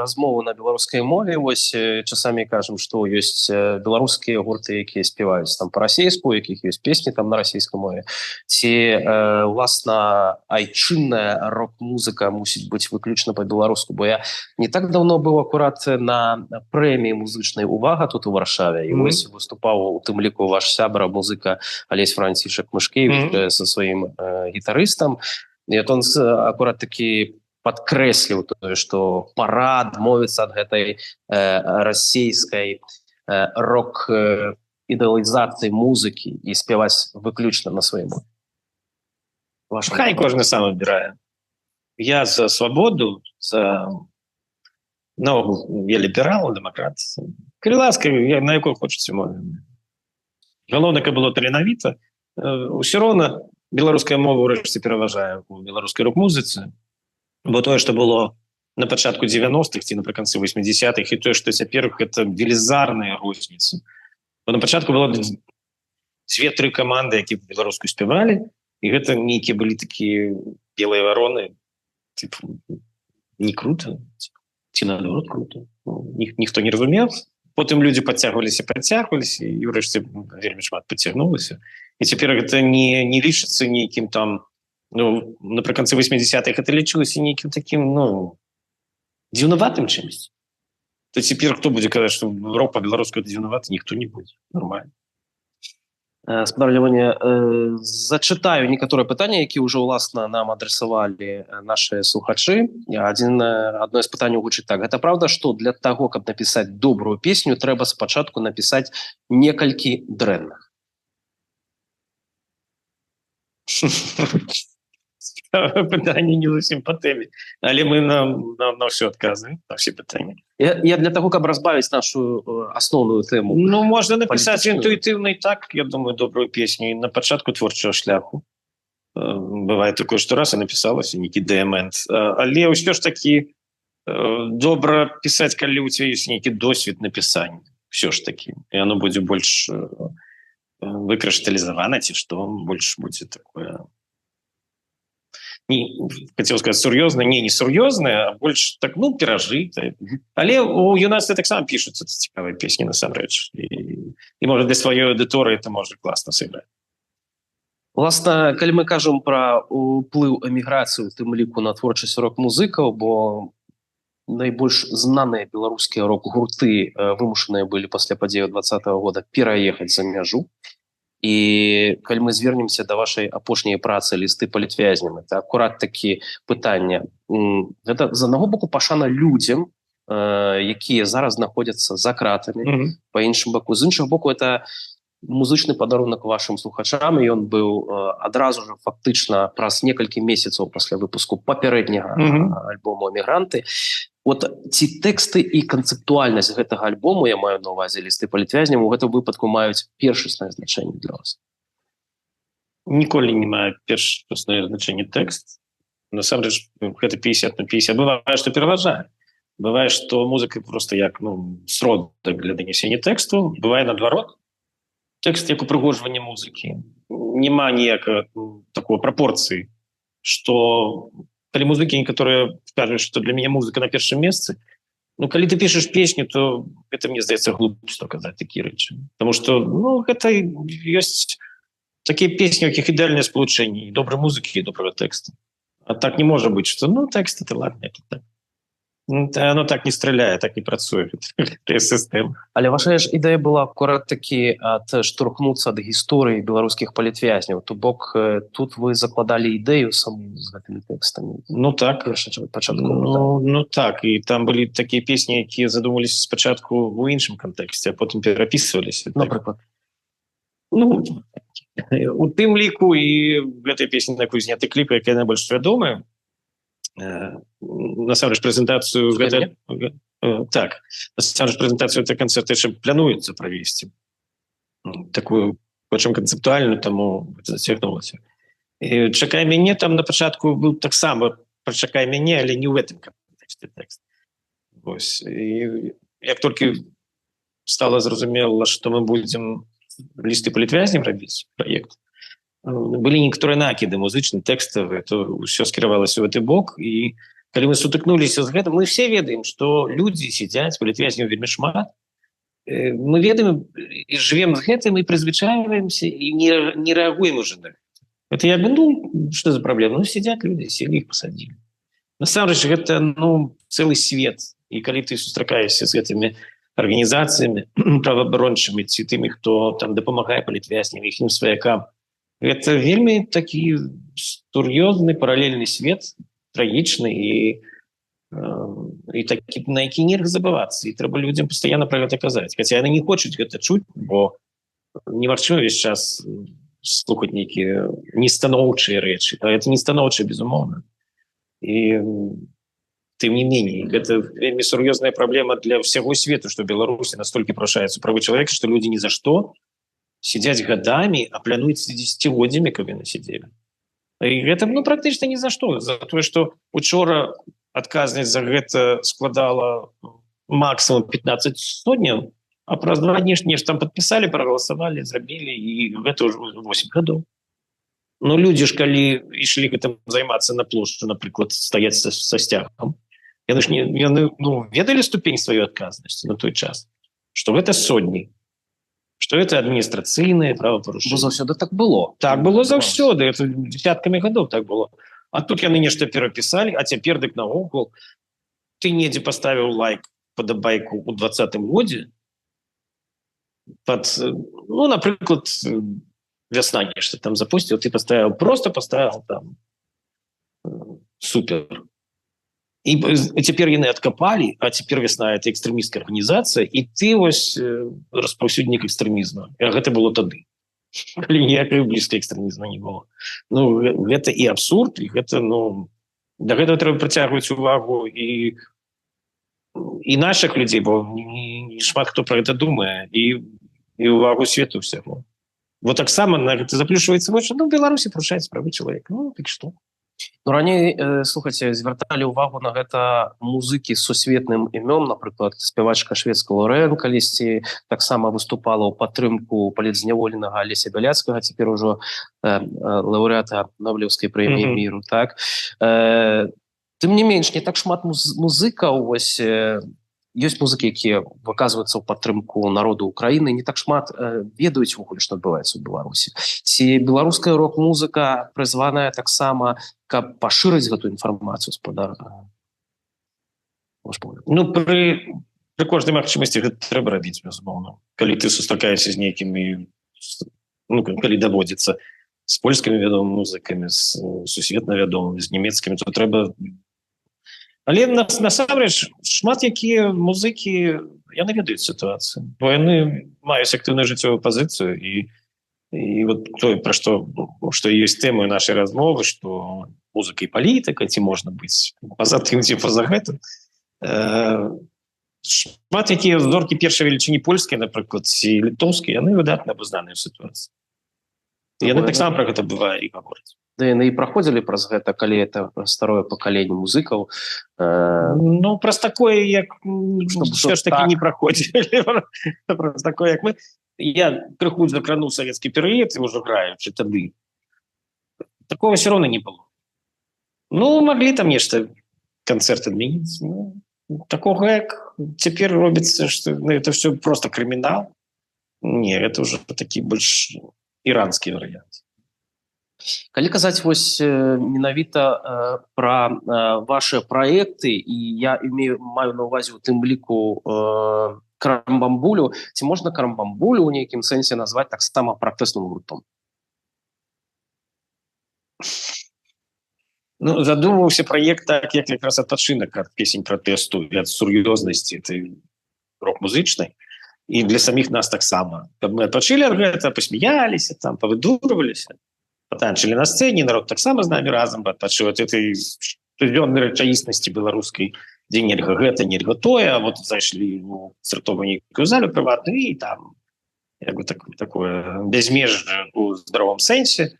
размову на беларускай мове, вось часамі кажам, што ёсць беларускія гурты, якія спяваюць там па-расейску, у якіх ёсць песні там на расійскай мове. Ці, уласна, айчынная рок-музыка мусіць быць выключна па-беларуску, бо я не так даўно быў акурат на прэміі музычнай «Увага» тут у Варшаве, і вось выступаў у тым ліку ваш сябра, музыка Алесь Францішак Мышкевіч са сваім гітарыстам. І он акурат такі падкрэсліў тое, што пара адмовіцца ад гэтай расійскай рок-ідэалізацыі музыкі і спяваць выключна на сваім мове. Хай кожны сам выбірае. Я за свабоду, за наогул я ліберал, дэмакрат. Калі ласка, на якой хочаце мове. Галоўнае, каб было таленавіта. Усё роўна беларуская мова ўрэшце пераважае у беларускай рок-музыцы. Бо тое, што было на пачатку 90-х ці напрыканцы 80-х, і тое, што цяпер гэта велізарная розніца. Бо на пачатку было 2-3 каманды, якія беларуску спявалі, і гэта нейкія былі такія белыя вароны. Не круто, ці наадварот круто. Ніхто не разумеў. Потым людзі падцягваліся, і ўрэшце вельмі шмат падцягнулася. І цяпер гэта не лічыцца нейкім там напрыканцы 80-х это лічылася нейкім такім, дзіўнаватым чымсьці. То цяпер хто будзе казаць, што рок па-беларуску это дзіўнаваты? Ніхто не будзе. Нормально. Спадар Лявоне, зачытаю некаторыя пытанні, якія ўжо ўласна нам адресавалі нашы слухачы. Адно з пытанняў гучыць так. Гэта правда, што для таго, каб напісаць добрую песню, трэба спачатку напісаць некалькі дрэнных? Пытанне не зусім па тэме, але мы на ўсё адказваем, на ўсе пытанні. Я для таго, каб разбавіць нашу асноўную тэму. Можна напісаць інтуітыўна і так, я думаю, добрую песню на пачатку творчага шляху. Бывае такое, што раз і напісалася нейкі дыямент. Але ўсё ж такі добра пісаць, калі ў цябе ёсць нейкі досвед напісання. Ўсё ж такі. І оно будзе больш выкрышталізавана, ці што, больш будзе такое... хотел сказать сур'ёзна, не сур'ёзнае, а больш так, перажытае. Але у юнацтве таксама пішуцца цікавыя песні насамрэч. І можа для сваёй аўдыторыі это можа класна сыграць. Уласна, калі мы кажам пра ўплыў эміграцыі, у тым ліку на творчасць рок-музыкаў, бо найбольш знаныя беларускія рок-гурты вымушаныя былі пасля падзеяў 20-го года пераехаць за мяжу. І калі мы звернемся да вашай апошняй працы «Лісты палітвязням», это акурат такі пытанне. Гэта з аднаго боку пашана людзям, якія зараз знаходзяцца за кратамі, па іншым боку. З іншага боку, это музычны падарунак вашым слухачам, і ён быў адразу ж фактычна праз некалькі месяцаў пасля выпуску папярэдняга альбому «Эмігранты». От ці тэксты і канцэптуальнасць гэтага альбому, я маю на ўвазе «Лісты палітвязням», у гэтым выпадку маюць першаснае значэнне для вас? Ніколі не мае першаснае значэнне тэкст. Насамрэч, гэта 50 на 50. Бывае, што пераважае. Бывае, што музыка проста як сродак для данесення тэксту. Бывае наадварот. Тэкст як упрыгожванне музыкі. Нема ніякага такой прапорцыі, што калі музыкі некаторыя скажуць, што для мяне музыка на першым месцы, калі ты пішаш песню, то гэта, мне здаецца, глупства казаць такія рэчы. Таму што гэта ёсць такія песні, у якіх ідэальнае спалучэнне і добрай музыкі, і добрага тэкста. А так не можа быць, што тэкст это ладно, это так. Оно так не стреляет, так не працуе. Система. Але ваша ж ідэя была акурат такі адштурхнуцца ад гісторыі беларускіх палітвязняў. То бок тут вы закладалі ідэю саму з гэтымі тэкстамі. Ну так. Ну так, і там былі такія песні, якія задумваліся спачатку ў іншым кантэксце, а потым перапісваліся. Напрыклад. Ну, у тым ліку і гэтай песні, на якую зняты кліп, якая найбольш вядомая, насамрэч прэзентацыю так, насамрэч прэзентацыю этой канцэрта яшчэ плануецца правесці. Такую, прычым канцэптуальную, таму зацягнулася. «Чакай мяне» там на пачатку быў таксама «Прачакай мяне», але не ў гэтым кантэксце тэкст. Вось. І як толькі стала зразумела, што мы будзем лісты палітвязням рабіць праект, былі некаторыя накіды музычны, тэкставыя, то ўсё скіравалася ў гэты бок, і калі мы сутыкнуліся з гэтым, мы все ведаем, што людзі сядзяць, палітвязняў вельмі шмат, мы ведаем і жывем з гэтым, і прызвычайваемся, і не рэагуем уже на гэта. Это як бы, што за праблема? Сядзяць людзі, селі іх пасадзілі. Насамрэч, гэта, цэлы свет, і калі ты сустракаешся з гэтымі арганізацыямі праваабарончымі, ці тымі, хто там дапамагае палітвязням, іхнім сваякам, гэта вельмі такі сур'ёзны паралельны свет, трагічны і такі, на які нельга забывацца. І трэба людзям пастаянна пра гэта казаць. Хаця яны не хочуць гэта чуць, бо немагчыма увесь час слухаць нейкія нестаноўчыя рэчы. А гэта нестаноўчыя, безумоўна. І тым не меней, гэта вельмі сур'ёзная праблема для ўсяго свету, што Беларусі настолькі парушаюцца правы чалавека, што людзі ні за што сидять годами, а плануется десятигоддзямі, каб яны сидели. І гэта, практычна ні за што. За тое, што учора адказнасць за гэта складала максимум 15 сотняў, а праз 2 дні нешта там подписали, проголосовали, зрабілі, і гэта ўжо 8 гадоў. Людзі ж, калі ішлі гэтым займацца на плошчу, напрыклад, стаяць са сцягам, яны ведалі ступень сваёй адказнасці на той час, што гэта сотні, что это адміністрацыйнае правапарушэнне. Бо заўсёды так было. Так было заўсёды, это десяткамі гадоў так было. А тут яны нешта перапісалі, а цяпер дык наогул ты недзе паставіў лайк, падабайку ў 20-м годзе, напрыклад, вясна нешта там запусціў, ты просто паставіў там супер. І цяпер яны адкапалі, а цяпер вясна — это экстрэмісцкая арганізацыя, і ты вось распаўсюднік экстрэмізму. А гэта было тады. Калі ніякай блізкай экстрэмізму не было. Гэта і абсурд, і гэта, да гэтага трэба прыцягваць увагу і нашых людзей, бо шмат хто пра гэта думае, і увагу свету ўсяго. Вот таксама на гэта заплюшваецца вочы, в Беларусі парушаюцца правы чалавека. Так што? Раней, слухайце, звярталі ўвагу на гэта музыкі з сусветным імём, напрыклад, спявачка шведская Лорен калісьці таксама выступала ў падтрымку палітзняволенага Алеся Бяляцкага, цяпер ужо лаўрэата Нобелеўскай прэміі міру, так? Тым не менш, не так шмат музыкаў, вось, ёсць музыкі, якія выказваюцца ў падтрымку народу Украіны, не так шмат ведаюць увогуле, што адбываецца ў Беларусі. Ці беларуская рок-музыка прызваная таксама, каб пашырыць гэту інфармацыю, спадар? Пры кожнай магчымасці гэта трэба рабіць, безумоўна. Калі ты сустракаешся з нейкімі, калі даводзіцца з польскімі вядомымі музыкамі, з сусветна вядомымі, з нямецкімі, то трэба. Але насамрэч шмат якія музыкі, яны ведаюць сітуацыю, бо яны маюць актыўную жыццёвую пазіцыю, і вот тое, пра што ёсць тэмай нашай размовы, што музыка і палітыка, ці можна быць па-за тым, ці па-за гэтым. Шмат якія зоркі першай велічыні польскія, напрыклад, ці літоўскія, яны выдатна абазнаныя ў сітуацыі. Яны таксама пра гэта бывае і гавораць. Да яны і праходзілі праз гэта, калі это старое пакаленне музыкаў. Праз такое, як ўсё ж такі не праходзілі. Праз такое, як мы. Я крыху закрануў савецкі перыяд, і ўжо граючы тады. Такого все равно не было. Маглі там нешта канцэрт адмяніць. Такога, як цяпер робіцца, што это все просто крымінал. Не, это ўжо такі больш іранскі варыянт. Калі казаць вось менавіта пра ваши праекты, і я маю на ўвазе у тым ліку Карамбамбулю, ці можна Карамбамбулю ў нейкім сэнсе назваць таксама пратэсным гуртом? Ну, задумываўся праект так, як якраз адпачынак ад песень пратэсту і ад сур'ёзнасці этой рок-музычнай, і для саміх нас таксама. Каб мы адпачылі ад гэта, пасмяяліся, там, павыдурваліся, патанчылі на сцэне, народ таксама з намі разам адпачыў ад этой штодзённай рэчаіснасці беларускай, дзе нельга гэта, нельга тое, а вот зайшлі у канцэртовую нейкую залю прыватную, і там як бы такое бязмежжа у здаровым сэнсе.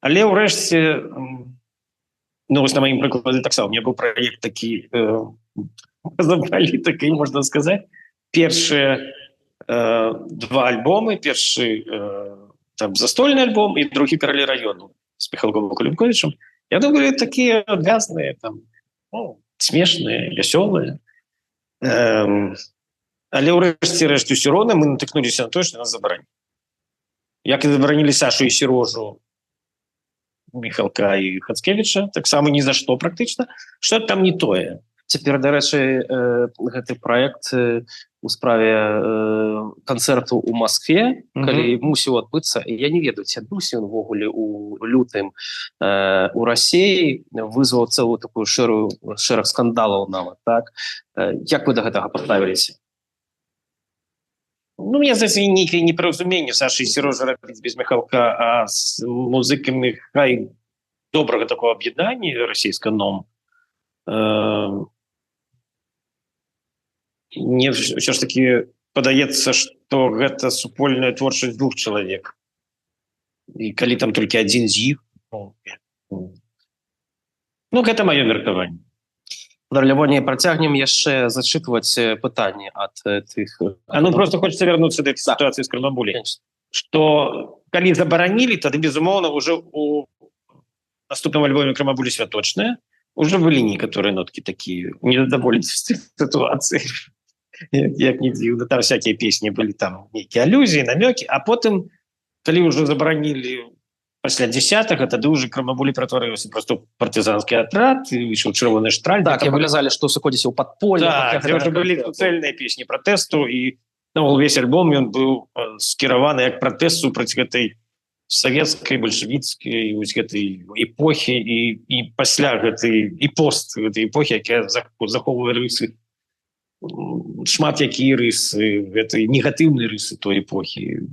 Але ўрэшце, ну, вось на маім прыкладзе таксама, у меня быў праект такі забралі, такі, можна сказаць, першыя два альбомы, першы там застольны альбом і другі «Каралі раёну» з Міхалком Кулінковічем. Я думаю, такія адвязныя, там, ну, смешныя, вясёлыя. Але ўрэшце рэшт усё роўна мы натыкнуліся на тое, што нас забаранілі. Як і забаранілі Сашу і Серожу, Міхалка і Хацкевіча, таксама ні за што практычна, што там не тое. Цяпер, дарэчы, гэты праект у справе канцэрту ў Маскве, калі мусіў адбыцца, я не ведаю, ці адбыўся ён увогуле у лютым у Расіі, вызваў цэлую такую шэраг скандалаў нават, так? Як вы да гэтага паставіліся? Ну, мне здаецца, нейкае непаразуменне Саша і Серожа рабіць без Міхалка, а з музыкамі хай добрага такого аб'яднання расійска ном. Мне ўсё ж таки падаецца, што гэта супольная творчасць двух чалавек. І калі там толькі адзін з іх, ну, гэта маё меркаванне. Лявоне, працягнем яшчэ зачытваць пытанні ад тых... Ну, просто хочется вернуться до этой ситуации с Карамбамбулей. Что, калі забаранілі, тады, безумоўна, уже у наступным альбоме Карамбамбулі святочная, уже былі некаторыя ноткі такія незадаволенасці ситуации. Як не дзіўна, там всякие песни былі, там нейкія алюзіі, намёкі, а потым, калі уже забаранілі пасля 10-га, тады уже Карамбамбулі ператварыўся просто партызанскі атрад, і выйшаў чырвоны штраль. Так, я вылезалі, што сыходзіся ў падполле. Так, уже былі цэльныя песні пратэсту, і увесь альбом ён быў скіраваны як пратэст супраць гэтай савецкай, бальшавіцкай гэтай эпохі, і пасля гэтай, і пост гэтай эпохі, якая захоўвае рысы, шмат якія рысы, гэтай негатыўныя рысы той эпохі,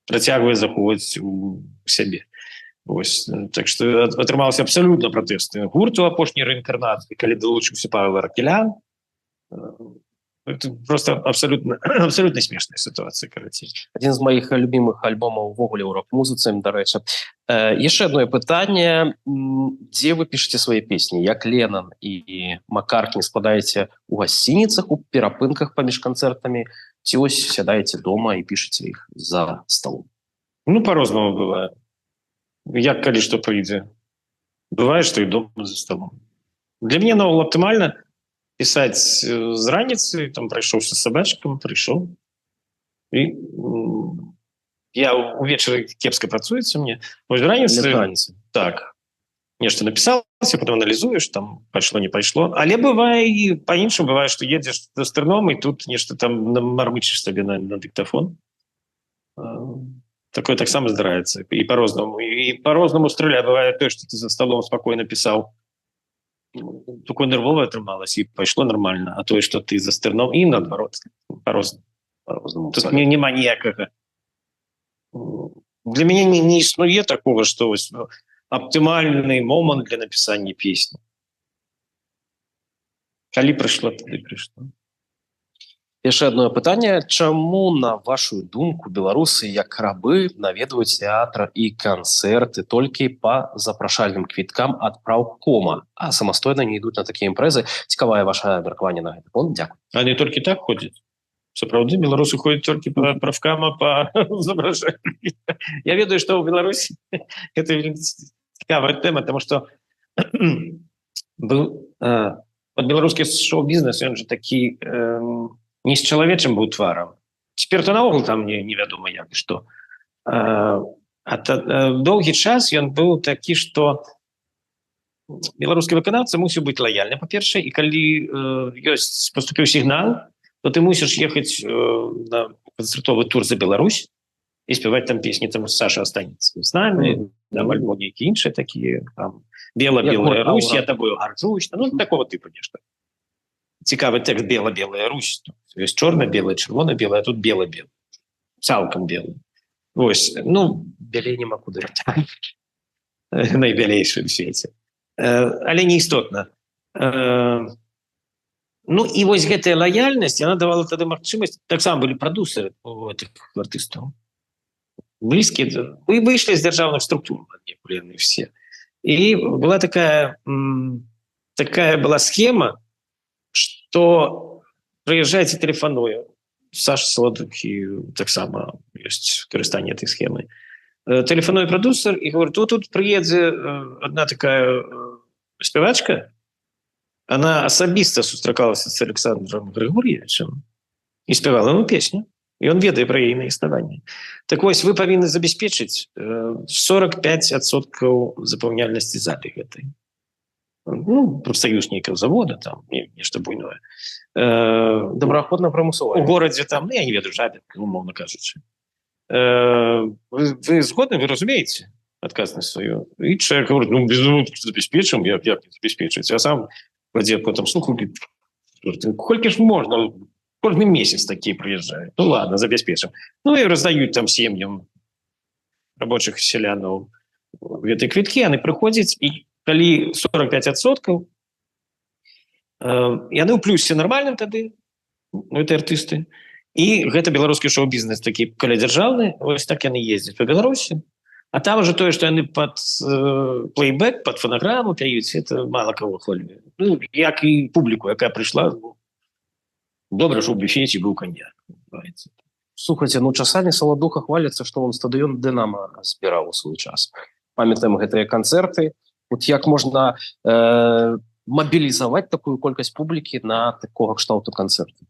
працягвае захоўваць у сябе. Ось, так што атрымаўся абсалютна пратэсны гурт у апошняй рэінкарнацыі, калі далучыўся Павел Аракелян. Это просто абсолютно смешная ситуация, карацей. Один з моих любимых альбомаў увогуле ў рок-музыцы, дарэчы. Яшчэ одно пытанне. Дзе вы пішаце свае песні? Як Леннон і Маккартні складаеце у гасцініцах, у перапынках паміж канцэртамі, ці ось сядаеце дома і пішаце іх за столом? Ну, по-рознаму бывае. Як калі што прыйдзе. Бывае, што і дома за столом. Для мяне нават аптымальна пісаць з раніцы, там прайшоўся з сабачкам, прыйшоў. І я увечары кепска працуецца мне. Вось раніцы, так, нешта напісалася, потом аналізуеш, там пайшло, не пайшло. Але бывае і па-іншаму, бывае, што едзеш з астраном, і тут нешта там мармычыш сабе на дыктафон. Такое таксама здараецца. І по-рознаму стреляе. Бывае тое, што ты за столом спакойна пісаў, такое нервовое атрымалася, і пайшло нормально, а тое, што ты за стерном, і наадварот, по-рознаму. Тут няма ніякага. Для мяне не існуе такого, што аптымальны момант для напісання песні. Калі прыйшло, тады прыйшло. Яшчэ одно пытанне. Чаму, на вашу думку, беларусы як рабы наведваюць тэатр і канцэрты толькі па запрашальным квіткам ад праўкома, а самастойна не ідуць на такія імпрэзы? Цікавае ваше меркаванне на гэты конт. Дзякуй. А не толькі так ходзяць? Сапраўды, беларусы ходзяць толькі па правкама, па запрашальным. Я ведаю, што ў Беларусі гэта цікавая тэма, таму што быў беларускі шоу-бізнес, ён же такі не з чалавечым быў тварам. Цяпер то наогул там невядома як і што. доўгі час ён быў такі, што беларускі выканаўца мусіў быць лаяльны, па-першае, і калі поступіў сігнал, то ты мусіш ехаць на канцэртовы тур за Беларусь і спяваць там песні, там Саша останецца з намі, там альбо нейкія іншыя такія, там «Бела-белая Русь», «Я тобою горжусь», ну, такого типу нешта. Цікавы тэкст «Бела-белая Русь». Ёсць чорна-белая, чырвона-белая, а тут бела-белая. Цалкам белая. Вось, ну, Бялей нема куды. Найбялейшы ў свеце. Але не істотна. Ну, і вось гэтая лаяльнасць, яна давала тады магчымасць, таксама былі прадусеры у гэтых артыстаў. Блізкія, выйшлі з дзяржаўных структур, яны все. І была такая была схема, што прыязджаеце тэлефануе. Саша Саладук таксама ёсць карыстанне этой схемы. Тэлефануе прадусер і говорит, тут прыедзе одна такая спявачка, она асабіста сустракалася з Александром Григорьевичем і спявала ему песню. І он ведае пра яе існаванне. Так вось, вы павінны забяспечыць 45% запаўняльнасці залі гэтай. Ну, профсоюз нейкага завода, там, нешта буйное. Добраахвотна-прымусовая. У горадзе там, я не ведаю, Жабінка, умоўна кажучы. Вы згодны, вы разумееце адказнасць сваю? І чалавек говорит, ну, безумоўна, забяспечым, як не забяспечыць? А сам кладзе потом, колькі ж можна? Кожны месяц такие приезжают. Ну ладно, забяспечым. Ну и раздают там сем'ям рабочих селянаў гэтыя квіткі, яны прыходзяць, і калі 45%, яны ў плюсе нармальным тады, это артысты, і гэта беларускі шоу-бізнес такі калядзяржаўны, вось так яны ездзяць по Беларусі, а там уже тое, што яны под плейбэк, под фонограмму пяюць, это мало кого хвалюе. Ну, як і публіку, якая прыйшла, добра, що ў буфеце быў каньяк. Слухайце, ну часамі Саладуха хваліцца, што он стадыён Дынамо збіраў у свой час. Памятаем гэтыя канцэрты. Вот як можна мабілізаваць такую колькасць публікі на такога кшталту канцэрты?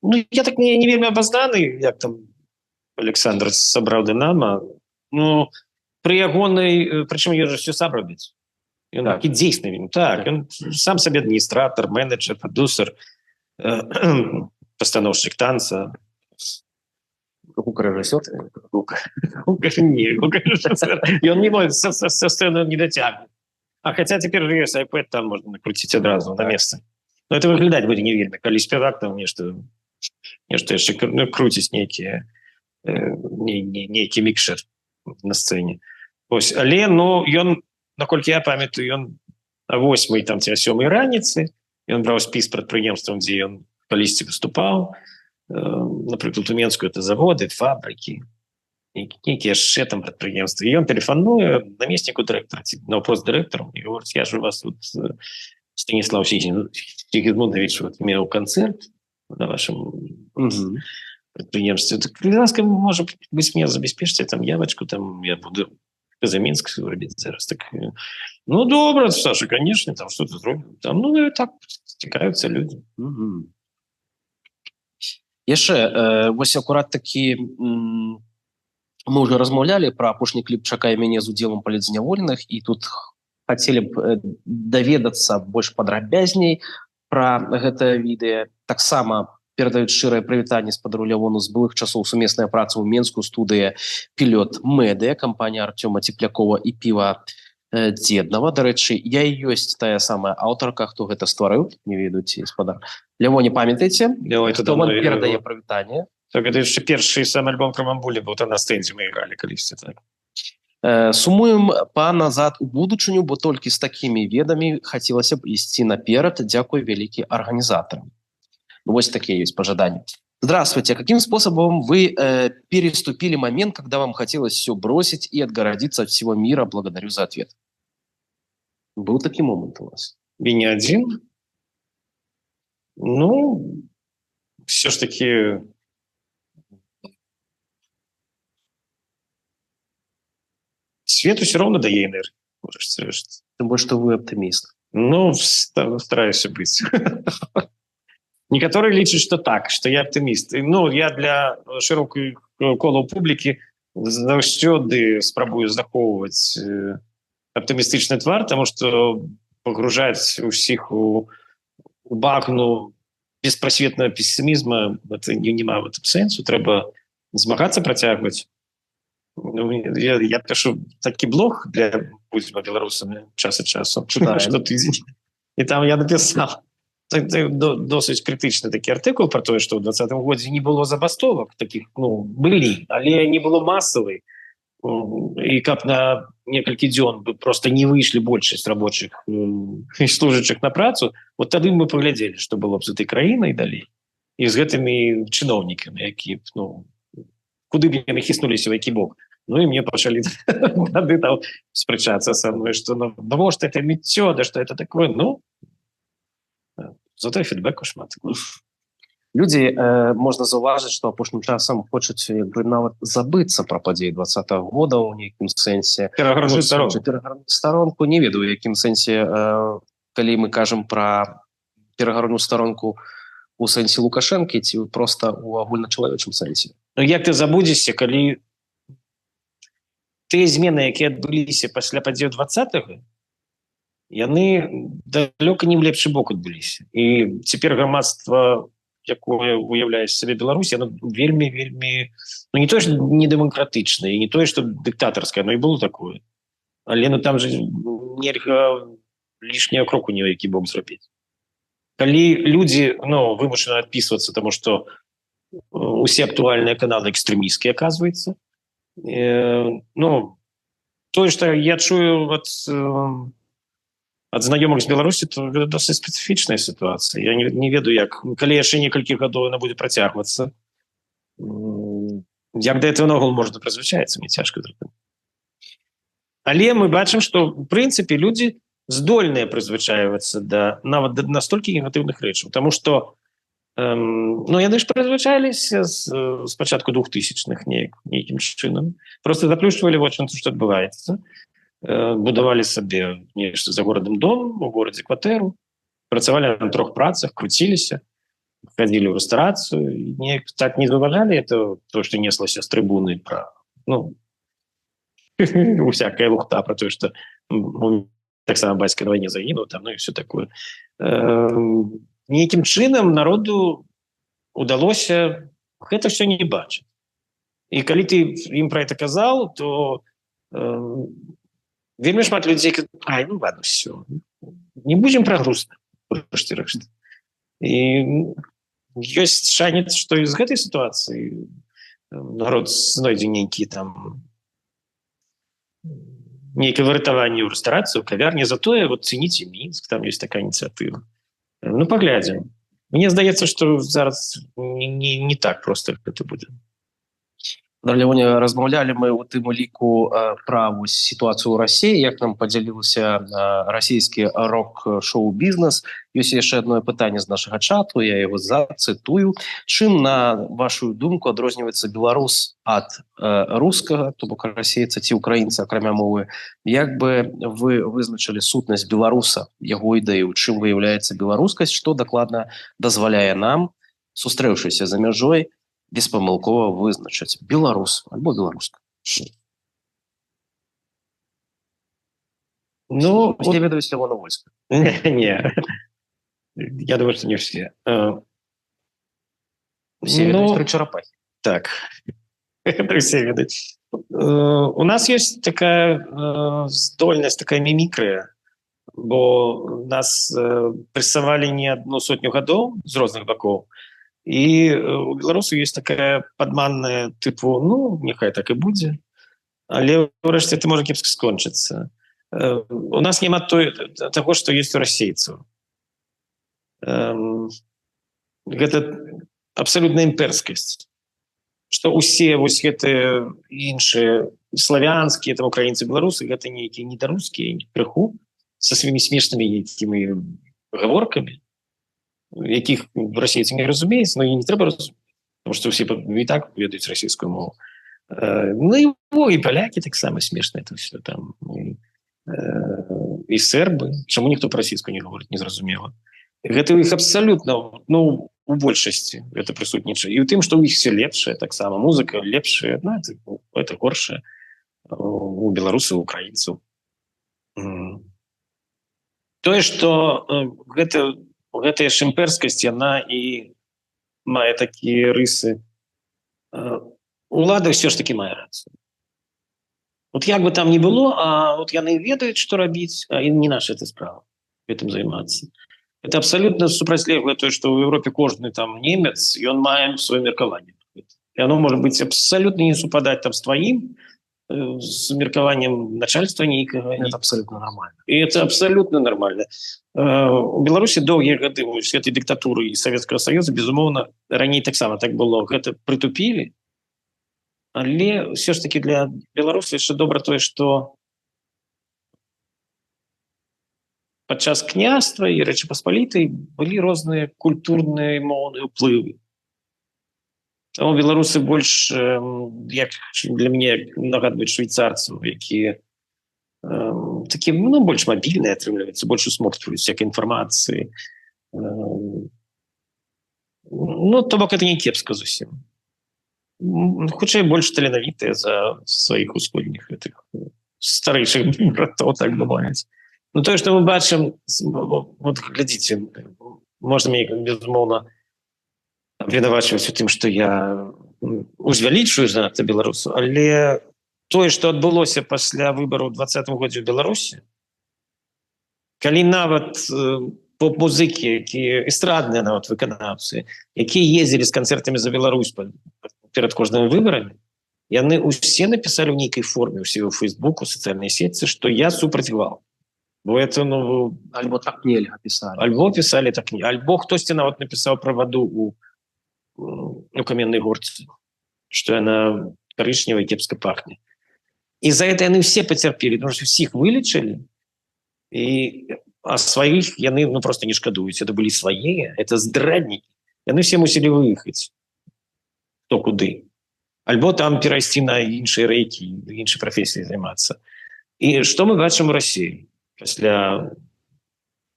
Ну, я так не вельмі абазнаны, як там Александр сабраў Дынамо. Ну, пры ягонай, прычым я же все сам робіць. Ён такі дзейсны, так, ён сам сабе адміністратор, менеджер, прадусер, пастаноўшчык танца. Гукарэжысёр? Ён не может со сцены не дацягнуць. А хаця цяпер же ёсць iPad, там можна накруціць адразу на месца. Но это выглядаць будзе не вельмі, калі спявак там нешта яшчэ круціць нейкі мікшер на сцэне. Ось, але, ну, ён, наколькі я памятаю, ён о 8 там, ці о 7 раніцы, ён браў спіс прадпрыемствам, дзе ён калісьці выступаў, напрыклад, у Менску это заводы, фабрыкі, нейкія яшчэ там прадпрыемствы. І ён тэлефануе намесніку дырэктара, ці наўпрост дырэктару, і говорить, я ж у вас тут, Станіслав Сігізмундович, вот, меў канцэрт на вашем прадпрыемстве. Так, ласка, можа быць, мне забяспечце там явачку, там я буду за Минск робіць зараз. Так, ну, добра, Саша, конечно, там что-то зробім. Там, ну, и так стекаются люди. Яшчэ, вось акурат такі, мы ўжо размаўлялі пра апошні кліп «Чакай мяне» з удзелам палітзняволеных, і тут хацелі б даведацца больш падрабязней пра гэта відэа. Таксама перадаюць шчырае прывітанне з-пад рулявону з былых часоў сумесная праца ў Менску, студыя «Пілёт Медыя», кампанія Артёма Цеплякова і піва Дзеднава. Дарэчы, я і ёсць тая самая аўтарка, хто гэта стварыў, не ведаю, ці спадар. Ляво, не памятаеце? Хто вам перадае прывітанне? Так, это яшчэ першы сам альбом «Крамамбулі» быў, там на стэндзе мы ігралі калісьці, так. Сумуем па назад у будучыню, бо толькі з такімі ведамі хацелася б ісці наперад. Дзякуй вялікі арганізатарам. Вот такие есть пожелания. Здравствуйте. Каким способом вы переступили момент, когда вам хотелось все бросить и отгородиться от всего мира? Благодарю за ответ. Был такой момент у вас? И не один. Ну, все ж таки... Свету все равно дае энергию. Тем более, что вы оптимист. Ну, стараюсь быть. Некоторые лічаць, что так, что я оптимист. Ну, я для широкой кола публики заўсёды спрабую захоўваць аптымістычны твар, таму што пагружаць усіх у багну беспрасветнага пессімізма няма в этом сэнсу, трэба змагацца, працягваць. Я пишу такі блог для будзьма беларусамі час ад часу штотыдзень, і там я напісаў досыць крытычны такі артыкул про тое, што ў 2020 годзе не было забастовак таких, былі, але не было масавай, і каб на некалькі дзён бы просто не выйшлі большасць рабочых і служачых на працу, вот тады мы паглядзелі, што было б з этой краінай далей і з гэтымі чыноўнікамі, які куды б яны хіснуліся, у які бок. І мне пачалі тады там спрачацца са мной, што навошта это міццё, да што это такое, зато фідбэку шмат. Людзі, можна заўважыць, што апошнім часам хочуць нават забыцца пра падзеі 2020 года ў нейкім сэнсе. Перагарнуць старонку. Не ведаю, у якім сэнсе, калі мы кажам пра перагарнуць старонку у сэнсе Лукашэнкі ці проста ў агульначалавечым сэнсе. Як ты забудзешся, калі тыя змены, якія адбыліся пасля падзею 20-го, яны далёка не ў лепшы бок адбыліся. І цяпер грамадства, якое уяўляе сабе Беларусь, яно вельмі, не тое, што недэмакратычнае, і не тое, што дыктатарскае, но і было такое. Але там же нельга лішнія кроку ні ў які бок зрабіць. Калі людзі вымушаны адпісвацца, таму што усе актуальныя каналы экстрэмісцкія, аказваецца. Тое, што я чую ад знаёмых з Беларусі, то досыць спецыфічная сітуацыя. Я не ведаю, як, калі яшчэ некалькі гадоў яна будзе працягвацца. Як да этого наогул можна прызвычаіцца, мне цяжка зразумець. Але мы бачым, што в прынцыпе людзі здольныя прызвычайвацца нават да настолькі негатыўных рэчаў, таму што яны ж прызвычаіліся з пачатку 2000-х нейкім чынам. Просто заплюшчвалі вочы на то, што адбываецца. Будавалі сабе нешта за горадам дом, у горадзе кватэру, працавалі на 3 працах, круціліся, хадзілі ў рэстарацыю, неяк так не заўважалі то, што неслася з трыбуны пра усякая лухта пра тое, што таксама бацька на вайне загінуў, і все такое. Нейкім чынам народу удалося гэта ўсё не бачыць. І калі ты ім пра гэта казаў, то вельмі шмат людзей ладно, все, не будзем пра грустна. І ёсць шанец, што і з гэтай сітуацыі народ знойдзе нейкае выратаванне ў рэстарацыю, кавярні, затое цэніце Мінск, там ёсць такая ініцыятыва. Паглядзім. Мне здаецца, што зараз не так проста гэта будзе. Леоне, размаўлялі мы у тым ліку пра сітуацыю ў Расіі, як нам падзяліўся расійскі рок-шоу-бізнес. Ёсць яшчэ адно пытанне з нашага чату, я яго зацытую. Чым, на вашу думку, адрозніваецца беларус ад рускага, то бок расейца ці украінца, акрамя мовы? Як бы вы вызначылі сутнасць беларуса, яго ідэю, чым выяўляецца беларускасць, што дакладна дазваляе нам, сустрэўшыся за мяжой, беспамылкова вызначыць беларус альбо беларуска? Все ведаюць Левона Вольска. Не. Я думаю, что не все. Все ведаюць Тры Чарапахі. Так. Это все ведаюць. У нас есть такая здольнасць, такая мімікрыя, бо нас прэсавалі не 100 гадоў з розных бакоў. І у беларусу есть такая падманная тыпу, няхай так і будзе, але ўрэшце это можа кепска скончыцца. У нас няма таго, што ёсць у расейцаў. Гэта абсалютная імперскасць, што усе гэтыя іншыя славянскія, там украінцы, беларусы, гэта нейкія недарускія, крыху, са сваімі смешнымі нейкімі гаворкамі, якіх расейцы не разумеюць, но і не трэба разумець, потому што ўсе і так ведаюць расійскую мову. І палякі таксама смешна это все там. І сэрбы. Чаму ніхто па-расійску не гаворыць, незразумела. Гэта іх абсалютна, у большасці гэта прысутнічае. І ў тым, што ў іх все лепшае, таксама музыка лепшая, это горшае у беларусаў, украінцаў. Тое, што гэтая шымперскасць, яна і мае такія рысы. Улада ўсё ж таки мае рацыю. Вот як бы там ни было, а вот яны ведаюць, што рабіць, а не наша эта справа гэтым займацца. Это абсолютно супрацьлеглае тое, што ў Европе кожны там немец, ён мае сваё меркаванне. І оно можа быць абсолютно не супадаць там з тваім, з меркаваннем начальства нейкага. Это абсолютно нормально. І это абсолютно нормально. У Беларусі доўгія гады вось гэтай дыктатуры і Савецкага Саюза, безумоўна, раней таксама так было. Гэта прытупілі. Але все ж таки для беларусаў яшчэ добра тое, што падчас княства і Рэчы Паспалітай былі розныя культурныя і моўныя ўплывы. Таму беларусы больш, як для мяне нагадваюць швейцарцаў, якія такія, больш мабільныя атрымліваюцца, больш усмоктваюць всякай інфармацыі. То бок это не кепска зусім. Хутчэй больш таленавітыя за сваіх усходніх гэтых старэйшых братоў, так бываюць. Тое, што мы бачым, вот глядзіце, можна мне безумоўна абвінавачваць у тым, што я узвялічваю занадта беларусаў, але тое, што адбылося пасля выбараў у 2020 годзе ў Беларусі, калі нават поп-музыкі, якія эстрадныя нават выканаўцы, якія ездзілі з канцэртамі за Беларусь перад кожнымі выбарамі, яны ўсе напісалі ў нейкай форме, усе ў Фейсбуку, сацыяльнай сетцы, што я супраць гвалту. Бо это, альбо так нельга пісалі. Альбо пісалі так не. Альбо хтосьці нават напісаў пра ваду у каменнай горцы, што яна карычневая, кепска пахне. І за это яны ўсе пацярпелі, тому што ўсіх вылечылі, а сваіх яны просто не шкадуюць. Это былі свае, это здраднікі. Яны все мусілі выехаць. То куды. Альбо там перайсці на іншыя рэйкі, іншай прафесіі займацца. І што мы бачым у Расіі пасля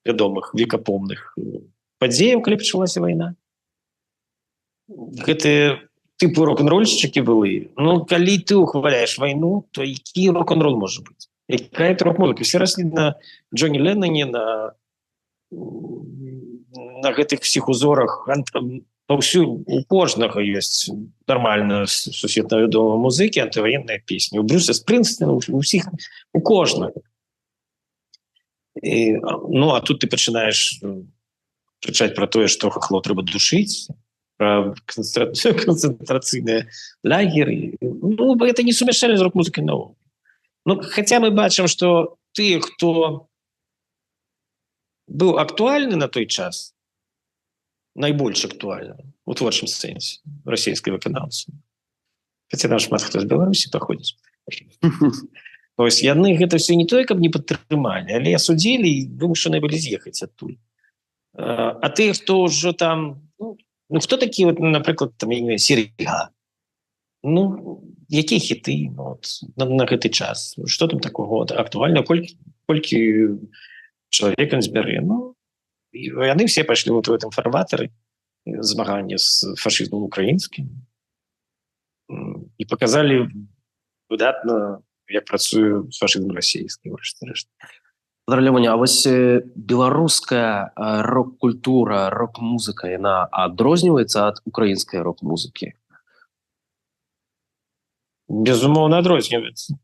вядомых векапомных падзеяў, калі пачалася вайна? Гэтыя тыпу рок-н-рольшчыкі былі. Калі ты ухваляеш вайну, то які рок-н-рол можа быць? Якая это рок-музыка? Все рослі на Джоні Ленноне, на гэтых всіх узорах. Паўсюль у кожнага ёсць нармальная сусветна вядомая музыкі, антываенная песня. У Брюса Спрынгстэна, у ўсіх, у кожнага. А тут ты пачынаеш крычаць пра тое, што хахло трэба душыць, пра канцэнтрацыйныя лагеры. Это не сумяшчальна з рок-музыкай наогул. Хаця мы бачым, што тыя, хто быў актуальны на той час, найбольш актуальна у творчым сэнсе расійскай выканаўцы. Хаця там шмат хто з Беларусі паходзіць. Вось яны гэта все не тое, каб не падтрымалі, але асудзілі і вымушаныя былі з'ехаць адтуль. А тыя, хто ўжо там, хто такі, напрыклад, Серега? Якія хіты на гэты час? Што там такого актуальна? Колькі чалавек ён збярэ? Яны все пайшлі в этом фарватары змагання з фашызмом украінскім і показалі выдатна, як працуе фашызм расійскі. А вось беларуская рок-культура, рок-музыка, яна адрозніваецца ад украінскай рок-музыкі? Безумоўна, адрозніваецца.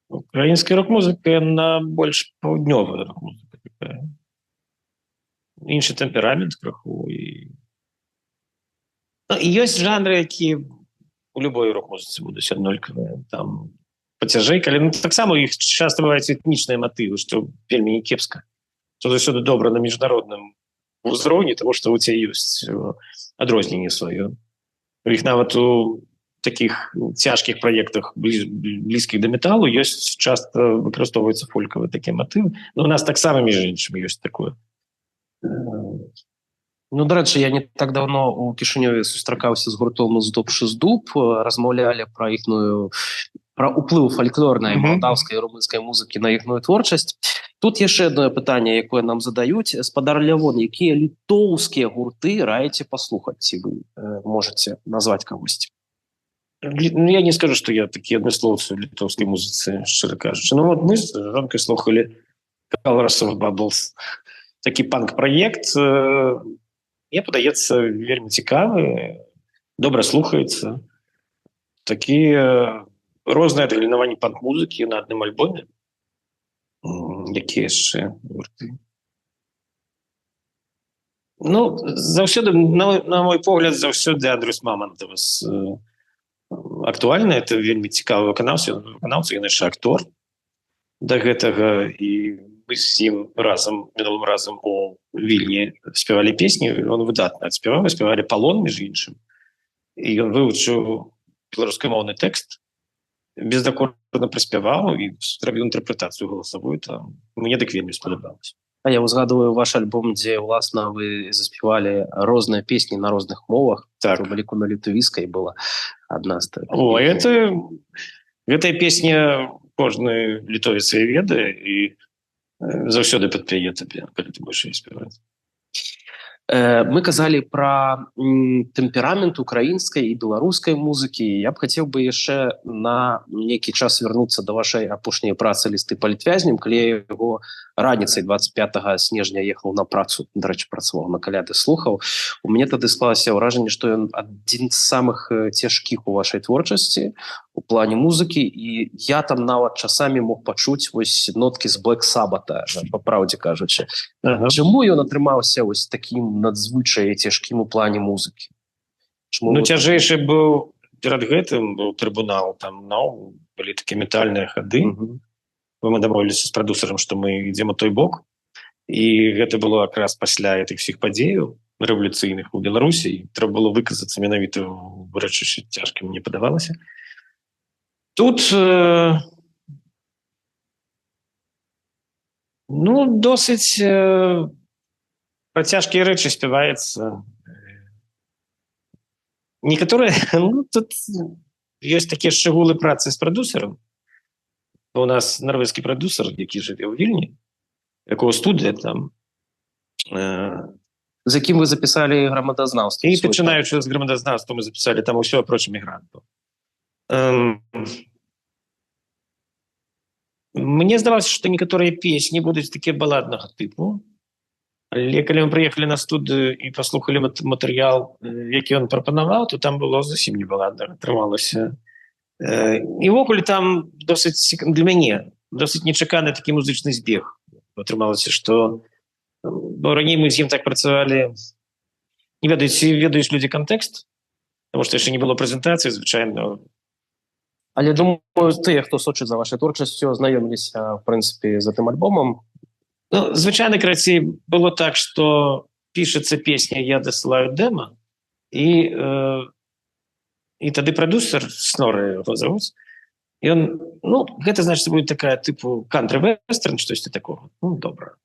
Украінская рок-музыка, яна больш паўднёвая рок-музыка такая. Іншы тэмперамент крыху. І ёсць жанры, якія у любой рок-музыцы будуць аднолькавыя. Там пацяжэй, калі таксама у іх часта бываюць этнічныя матывы, што вельмі не кепска. Што заўсёды добра на міжнародным узроўні, таму што у цябе ёсць адрозненне сваё. У іх нават у таких цяжкіх праектах блізкіх да металу ёсць часта выкарыстоўваюцца фолькавыя такія матывы. У нас таксама між іншым ёсць такое. Дарэчы, я не так давно у Кішынёве сустракаўся з гуртом «Здоб-6 дуб», размаўлялі пра ўплыў фальклорнай малдаўскай і румынскай музыкі на іхную творчасць. Тут яшчэ одно пытанне, якое нам задаюць. Спадар Лявон, якія літоўскія гурты раіце паслухаць, ці вы можаце назваць кагосьці? Ну, я не скажу, что я такие адмыслоўцы в літоўскай музыцы, шчыра кажучы. Ну, вот мы с жонкой слухали Colors of Bubbles. Такі панк-праект. Мне падаецца, вельмі цікавы, добра слухаецца. Такія розныя адгалінаванні панк-музыкі на адным альбоме. Якія яшчэ гурты? Ну, заўсёды, на мой погляд, заўсёды Андрюс Мамантавас актуальны. Это вельмі цікавы выканаўца, ён яшчэ актор да гэтага, і мы з ім мінулым разам у Вільні спявалі песні, ён выдатна адспяваў, спявалі «Палон», між іншым, і ён вывучыў беларускамоўны тэкст, бездакорна праспяваў і зрабіў інтэрпрэтацыю галасавую. Там мне дык вельмі спадабалася. А я узгадываю ваш альбом, дзе ўласна вы заспявалі розныя песні на розных мовах. Так. Быліку на літвійскай была адна з такіх. О, гэтая песня кожны літовец яе ведае і заўсёды падпяе табе, калі ты будзеш яе спяваць. Мы казалі пра тэмперамент украінскай і беларускай музыкі. Я б хацеў бы яшчэ на нейкі час вярнуцца да вашай апошняй працы «Лісты палітвязням», калі я яго раніцай 25 снежня ехаў на працу, дарэчы, працаваў на каляды, слухаў. У мяне тады склалася ўражанне, што ён адзін з самых цяжкіх у вашай творчасці у плане музыкі, і я там нават часамі мог пачуць вось ноткі з Black Sabbath, па праўдзе кажучы. Чаму ён атрымаўся вось такім надзвычай цяжкім у плане музыкі? Ну, цяжэйшы быў перад гэтым, быў трыбунал, там былі такія метальныя хады. Мы дамовіліся з прадусерам, што мы ідзем у той бок, і гэта было якраз пасля гэтых всіх падзеяў рэвалюцыйных у Беларусі, і трэба было выказацца менавіта ў рэчышчы цяжкім, мне падавалася. Тут досыць пра цяжкія рэчы спяваецца. Некаторыя, тут ёсць такія шчыгулы працы з прадусерам. У нас нарвежскі прадусер, які жыве ў Вільні, якого студыя там. З якім вы запісалі грамадазнаўства? І пачынаючы з грамадазнаўства мы запісалі там усё апроч мігрантаў. Мне здавалася, што некаторыя песні будуць такія баладнага тыпу, але калі мы прыехалі на студыю і паслухалі матэрыял, які ён прапанаваў, то там было зусім не баладна, атрымалася. І ўвогуле там для мяне досыць нечаканы такі музычны збег. Атрымалася, што раней мы з ім так працавалі. Не ведаю, ці ведаюць людзі кантэкст, таму што яшчэ не было прэзентацыі, звычайна. Але думаю, тыя, хто сочыць за вашай творчасцю, знаёміліся, в прынцыпе, з гэтым альбомам. Ну, звычайна, карацей, было так, што пішацца песня, я дасылаю дэма, і тады прадусер, Сноры яго завуць, ён, гэта значыць, будзе такая тыпу кантри-вестерн, штосьці такого. Ну, добра.